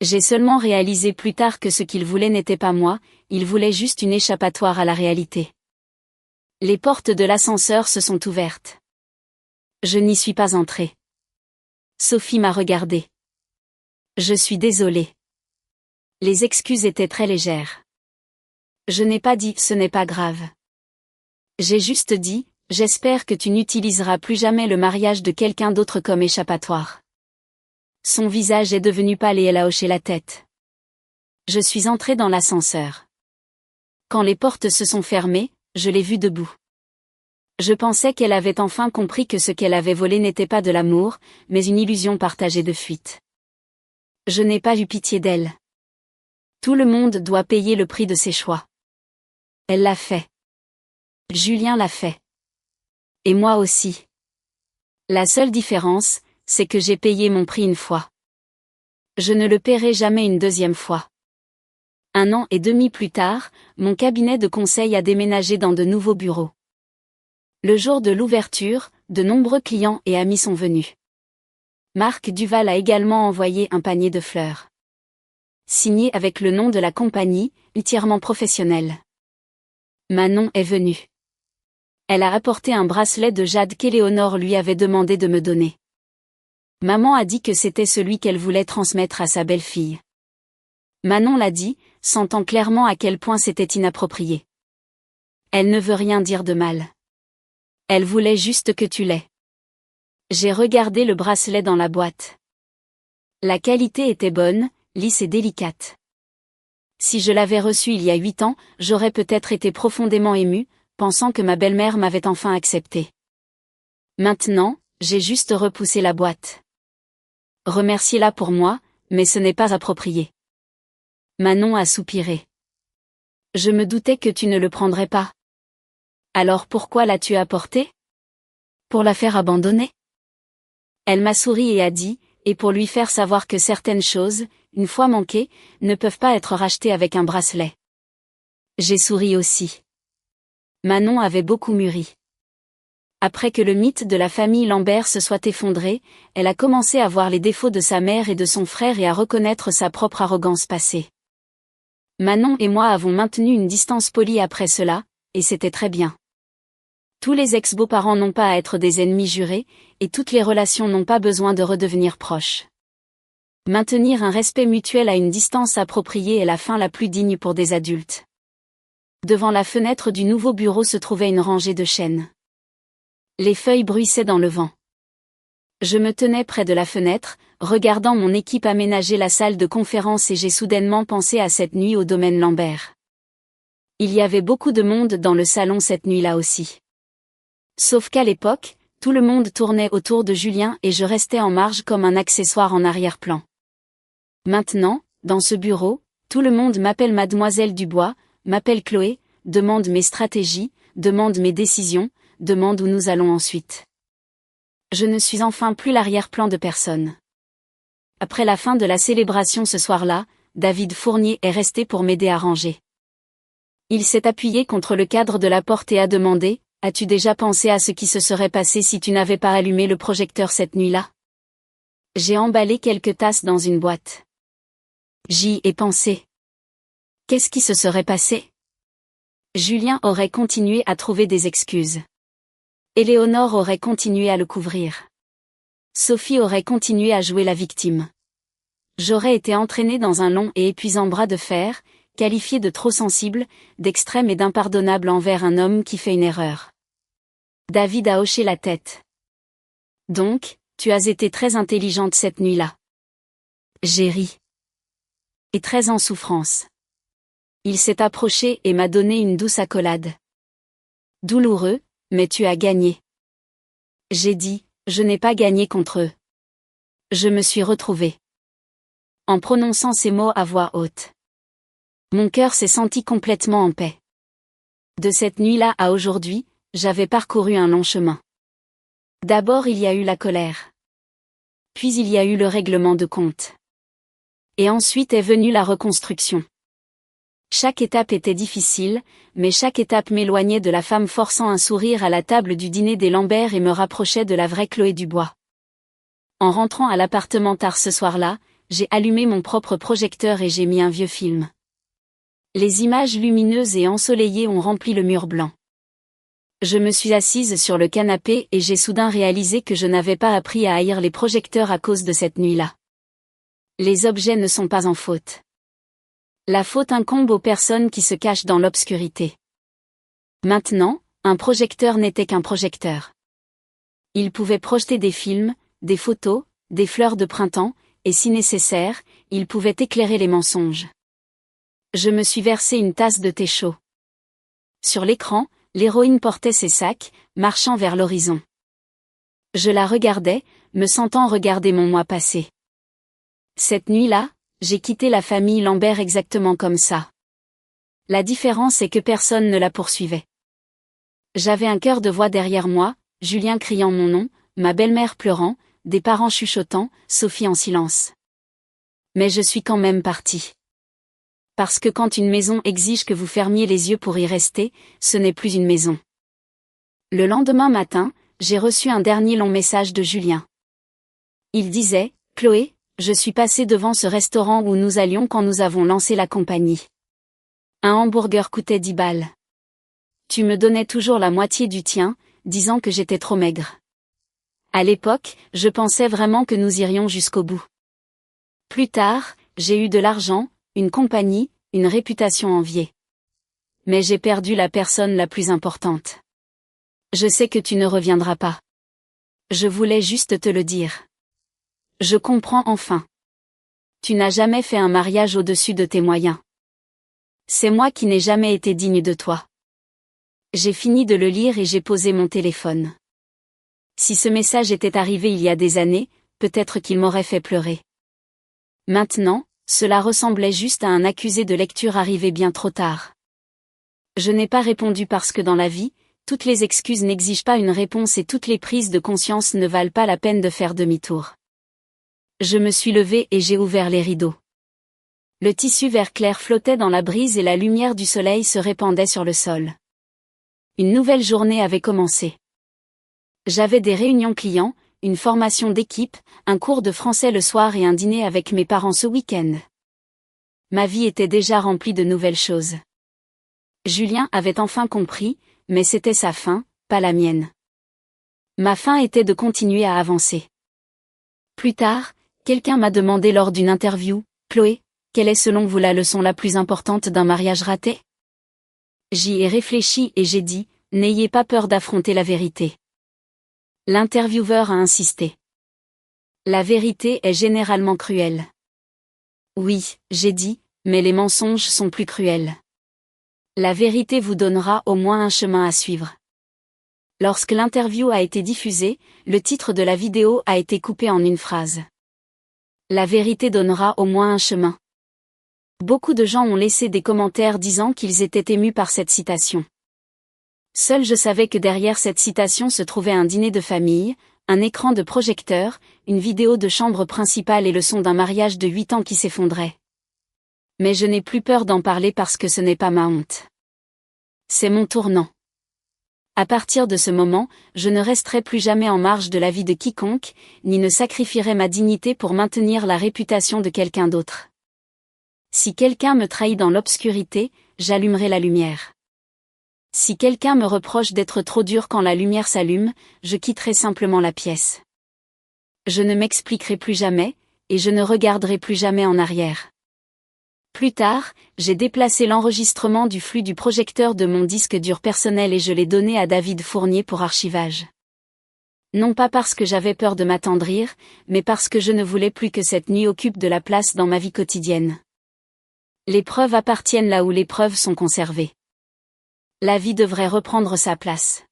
J'ai seulement réalisé plus tard que ce qu'il voulait n'était pas moi, il voulait juste une échappatoire à la réalité. Les portes de l'ascenseur se sont ouvertes. Je n'y suis pas entrée. Sophie m'a regardée. Je suis désolée. Les excuses étaient très légères. Je n'ai pas dit « ce n'est pas grave ». J'ai juste dit « j'espère que tu n'utiliseras plus jamais le mariage de quelqu'un d'autre comme échappatoire ». Son visage est devenu pâle et elle a hoché la tête. Je suis entrée dans l'ascenseur. Quand les portes se sont fermées, je l'ai vue debout. Je pensais qu'elle avait enfin compris que ce qu'elle avait volé n'était pas de l'amour, mais une illusion partagée de fuite. Je n'ai pas eu pitié d'elle. Tout le monde doit payer le prix de ses choix. Elle l'a fait. Julien l'a fait. Et moi aussi. La seule différence, c'est que j'ai payé mon prix une fois. Je ne le paierai jamais une deuxième fois. 1 an et demi plus tard, mon cabinet de conseil a déménagé dans de nouveaux bureaux. Le jour de l'ouverture, de nombreux clients et amis sont venus. Marc Duval a également envoyé un panier de fleurs. Signé avec le nom de la compagnie, entièrement professionnelle. Manon est venue. Elle a apporté un bracelet de jade qu'Éléonore lui avait demandé de me donner. Maman a dit que c'était celui qu'elle voulait transmettre à sa belle-fille. Manon l'a dit, sentant clairement à quel point c'était inapproprié. Elle ne veut rien dire de mal. Elle voulait juste que tu l'aies. J'ai regardé le bracelet dans la boîte. La qualité était bonne, lisse et délicate. Si je l'avais reçu il y a 8 ans, j'aurais peut-être été profondément émue, pensant que ma belle-mère m'avait enfin accepté. Maintenant, j'ai juste repoussé la boîte. Remerciez-la pour moi, mais ce n'est pas approprié. Manon a soupiré. Je me doutais que tu ne le prendrais pas. Alors pourquoi l'as-tu apporté? Pour la faire abandonner? Elle m'a souri et a dit, et pour lui faire savoir que certaines choses, une fois manquées, ne peuvent pas être rachetées avec un bracelet. J'ai souri aussi. Manon avait beaucoup mûri. Après que le mythe de la famille Lambert se soit effondré, elle a commencé à voir les défauts de sa mère et de son frère et à reconnaître sa propre arrogance passée. Manon et moi avons maintenu une distance polie après cela, et c'était très bien. Tous les ex-beaux-parents n'ont pas à être des ennemis jurés, et toutes les relations n'ont pas besoin de redevenir proches. Maintenir un respect mutuel à une distance appropriée est la fin la plus digne pour des adultes. Devant la fenêtre du nouveau bureau se trouvait une rangée de chênes. Les feuilles bruissaient dans le vent. Je me tenais près de la fenêtre, regardant mon équipe aménager la salle de conférence et j'ai soudainement pensé à cette nuit au domaine Lambert. Il y avait beaucoup de monde dans le salon cette nuit-là aussi. Sauf qu'à l'époque, tout le monde tournait autour de Julien et je restais en marge comme un accessoire en arrière-plan. Maintenant, dans ce bureau, tout le monde m'appelle Mademoiselle Dubois, m'appelle Chloé, demande mes stratégies, demande mes décisions, demande où nous allons ensuite. Je ne suis enfin plus l'arrière-plan de personne. Après la fin de la célébration ce soir-là, David Fournier est resté pour m'aider à ranger. Il s'est appuyé contre le cadre de la porte et a demandé, « As-tu déjà pensé à ce qui se serait passé si tu n'avais pas allumé le projecteur cette nuit-là » J'ai emballé quelques tasses dans une boîte. J'y ai pensé. Qu'est-ce qui se serait passé? Julien aurait continué à trouver des excuses. Éléonore aurait continué à le couvrir. Sophie aurait continué à jouer la victime. J'aurais été entraînée dans un long et épuisant bras de fer, qualifié de trop sensible, d'extrême et d'impardonnable envers un homme qui fait une erreur. David a hoché la tête. Donc, tu as été très intelligente cette nuit-là. J'ai ri. Et très en souffrance. Il s'est approché et m'a donné une douce accolade. Douloureux, mais tu as gagné. J'ai dit, je n'ai pas gagné contre eux. Je me suis retrouvée. En prononçant ces mots à voix haute, mon cœur s'est senti complètement en paix. De cette nuit-là à aujourd'hui, j'avais parcouru un long chemin. D'abord il y a eu la colère. Puis il y a eu le règlement de compte. Et ensuite est venue la reconstruction. Chaque étape était difficile, mais chaque étape m'éloignait de la femme forçant un sourire à la table du dîner des Lambert et me rapprochait de la vraie Chloé Dubois. En rentrant à l'appartement tard ce soir-là, j'ai allumé mon propre projecteur et j'ai mis un vieux film. Les images lumineuses et ensoleillées ont rempli le mur blanc. Je me suis assise sur le canapé et j'ai soudain réalisé que je n'avais pas appris à haïr les projecteurs à cause de cette nuit-là. Les objets ne sont pas en faute. La faute incombe aux personnes qui se cachent dans l'obscurité. Maintenant, un projecteur n'était qu'un projecteur. Il pouvait projeter des films, des photos, des fleurs de printemps, et si nécessaire, il pouvait éclairer les mensonges. Je me suis versé une tasse de thé chaud. Sur l'écran, l'héroïne portait ses sacs, marchant vers l'horizon. Je la regardais, me sentant regarder mon moi passé. Cette nuit-là, j'ai quitté la famille Lambert exactement comme ça. La différence est que personne ne la poursuivait. J'avais un chœur de voix derrière moi, Julien criant mon nom, ma belle-mère pleurant, des parents chuchotant, Sophie en silence. Mais je suis quand même partie. Parce que quand une maison exige que vous fermiez les yeux pour y rester, ce n'est plus une maison. Le lendemain matin, j'ai reçu un dernier long message de Julien. Il disait, « Chloé, je suis passé devant ce restaurant où nous allions quand nous avons lancé la compagnie. Un hamburger coûtait 10 balles. Tu me donnais toujours la moitié du tien, disant que j'étais trop maigre. À l'époque, je pensais vraiment que nous irions jusqu'au bout. Plus tard, j'ai eu de l'argent, une compagnie, une réputation enviée. Mais j'ai perdu la personne la plus importante. Je sais que tu ne reviendras pas. Je voulais juste te le dire. Je comprends enfin. Tu n'as jamais fait un mariage au-dessus de tes moyens. C'est moi qui n'ai jamais été digne de toi. » J'ai fini de le lire et j'ai posé mon téléphone. Si ce message était arrivé il y a des années, peut-être qu'il m'aurait fait pleurer. Maintenant, cela ressemblait juste à un accusé de lecture arrivé bien trop tard. Je n'ai pas répondu parce que dans la vie, toutes les excuses n'exigent pas une réponse et toutes les prises de conscience ne valent pas la peine de faire demi-tour. Je me suis levée et j'ai ouvert les rideaux. Le tissu vert clair flottait dans la brise et la lumière du soleil se répandait sur le sol. Une nouvelle journée avait commencé. J'avais des réunions clients, une formation d'équipe, un cours de français le soir et un dîner avec mes parents ce week-end. Ma vie était déjà remplie de nouvelles choses. Julien avait enfin compris, mais c'était sa fin, pas la mienne. Ma fin était de continuer à avancer. Plus tard, quelqu'un m'a demandé lors d'une interview, « Chloé, quelle est selon vous la leçon la plus importante d'un mariage raté ?» J'y ai réfléchi et j'ai dit, « N'ayez pas peur d'affronter la vérité. » L'intervieweur a insisté. La vérité est généralement cruelle. Oui, j'ai dit, mais les mensonges sont plus cruels. La vérité vous donnera au moins un chemin à suivre. Lorsque l'interview a été diffusée, le titre de la vidéo a été coupé en une phrase. La vérité donnera au moins un chemin. Beaucoup de gens ont laissé des commentaires disant qu'ils étaient émus par cette citation. Seul je savais que derrière cette citation se trouvait un dîner de famille, un écran de projecteur, une vidéo de chambre principale et le son d'un mariage de 8 ans qui s'effondrait. Mais je n'ai plus peur d'en parler parce que ce n'est pas ma honte. C'est mon tournant. À partir de ce moment, je ne resterai plus jamais en marge de la vie de quiconque, ni ne sacrifierai ma dignité pour maintenir la réputation de quelqu'un d'autre. Si quelqu'un me trahit dans l'obscurité, j'allumerai la lumière. Si quelqu'un me reproche d'être trop dur quand la lumière s'allume, je quitterai simplement la pièce. Je ne m'expliquerai plus jamais, et je ne regarderai plus jamais en arrière. Plus tard, j'ai déplacé l'enregistrement du flux du projecteur de mon disque dur personnel et je l'ai donné à David Fournier pour archivage. Non pas parce que j'avais peur de m'attendrir, mais parce que je ne voulais plus que cette nuit occupe de la place dans ma vie quotidienne. Les preuves appartiennent là où les preuves sont conservées. La vie devrait reprendre sa place.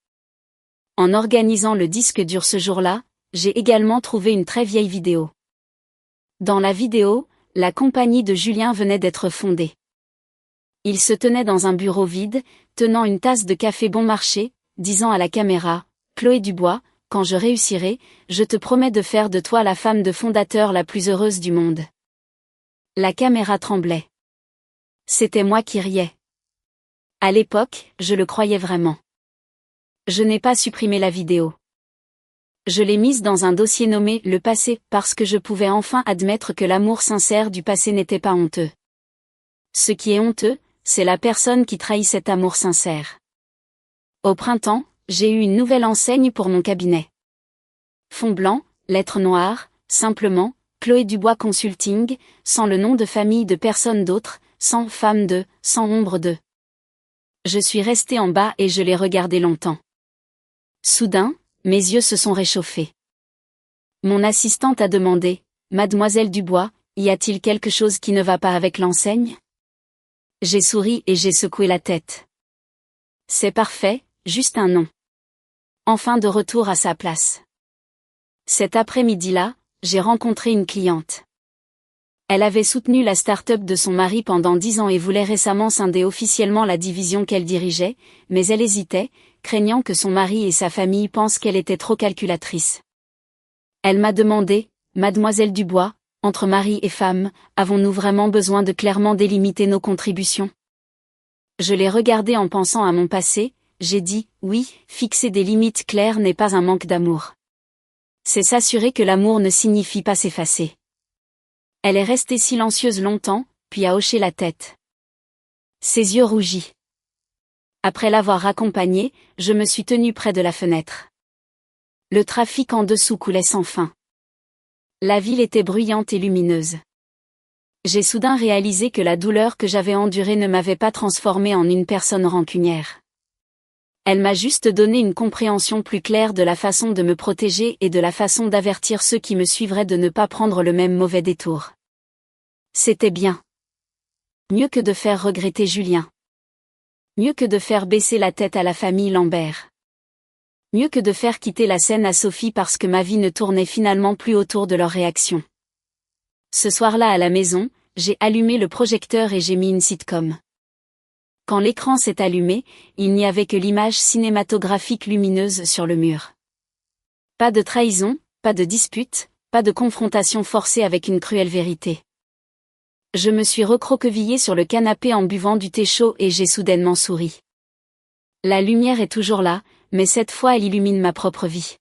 En organisant le disque dur ce jour-là, j'ai également trouvé une très vieille vidéo. Dans la vidéo, la compagnie de Julien venait d'être fondée. Il se tenait dans un bureau vide, tenant une tasse de café bon marché, disant à la caméra, « Chloé Dubois, quand je réussirai, je te promets de faire de toi la femme de fondateur la plus heureuse du monde. » La caméra tremblait. C'était moi qui riais. À l'époque, je le croyais vraiment. Je n'ai pas supprimé la vidéo. Je l'ai mise dans un dossier nommé « Le passé » parce que je pouvais enfin admettre que l'amour sincère du passé n'était pas honteux. Ce qui est honteux, c'est la personne qui trahit cet amour sincère. Au printemps, j'ai eu une nouvelle enseigne pour mon cabinet. Fond blanc, lettres noires, simplement, Chloé Dubois Consulting, sans le nom de famille de personne d'autre, sans femme de, sans ombre de. Je suis restée en bas et je l'ai regardé longtemps. Soudain, mes yeux se sont réchauffés. Mon assistante a demandé, « Mademoiselle Dubois, y a-t-il quelque chose qui ne va pas avec l'enseigne ?» J'ai souri et j'ai secoué la tête. C'est parfait, juste un nom. Enfin de retour à sa place. Cet après-midi-là, j'ai rencontré une cliente. Elle avait soutenu la start-up de son mari pendant 10 ans et voulait récemment scinder officiellement la division qu'elle dirigeait, mais elle hésitait, craignant que son mari et sa famille pensent qu'elle était trop calculatrice. Elle m'a demandé, « Mademoiselle Dubois, entre mari et femme, avons-nous vraiment besoin de clairement délimiter nos contributions ?» Je l'ai regardée en pensant à mon passé, j'ai dit, « Oui, fixer des limites claires n'est pas un manque d'amour. C'est s'assurer que l'amour ne signifie pas s'effacer. » Elle est restée silencieuse longtemps, puis a hoché la tête. Ses yeux rougis. Après l'avoir accompagnée, je me suis tenue près de la fenêtre. Le trafic en dessous coulait sans fin. La ville était bruyante et lumineuse. J'ai soudain réalisé que la douleur que j'avais endurée ne m'avait pas transformée en une personne rancunière. Elle m'a juste donné une compréhension plus claire de la façon de me protéger et de la façon d'avertir ceux qui me suivraient de ne pas prendre le même mauvais détour. C'était bien. Mieux que de faire regretter Julien. Mieux que de faire baisser la tête à la famille Lambert. Mieux que de faire quitter la scène à Sophie parce que ma vie ne tournait finalement plus autour de leur réaction. Ce soir-là à la maison, j'ai allumé le projecteur et j'ai mis une sitcom. Quand l'écran s'est allumé, il n'y avait que l'image cinématographique lumineuse sur le mur. Pas de trahison, pas de dispute, pas de confrontation forcée avec une cruelle vérité. Je me suis recroquevillée sur le canapé en buvant du thé chaud et j'ai soudainement souri. La lumière est toujours là, mais cette fois elle illumine ma propre vie.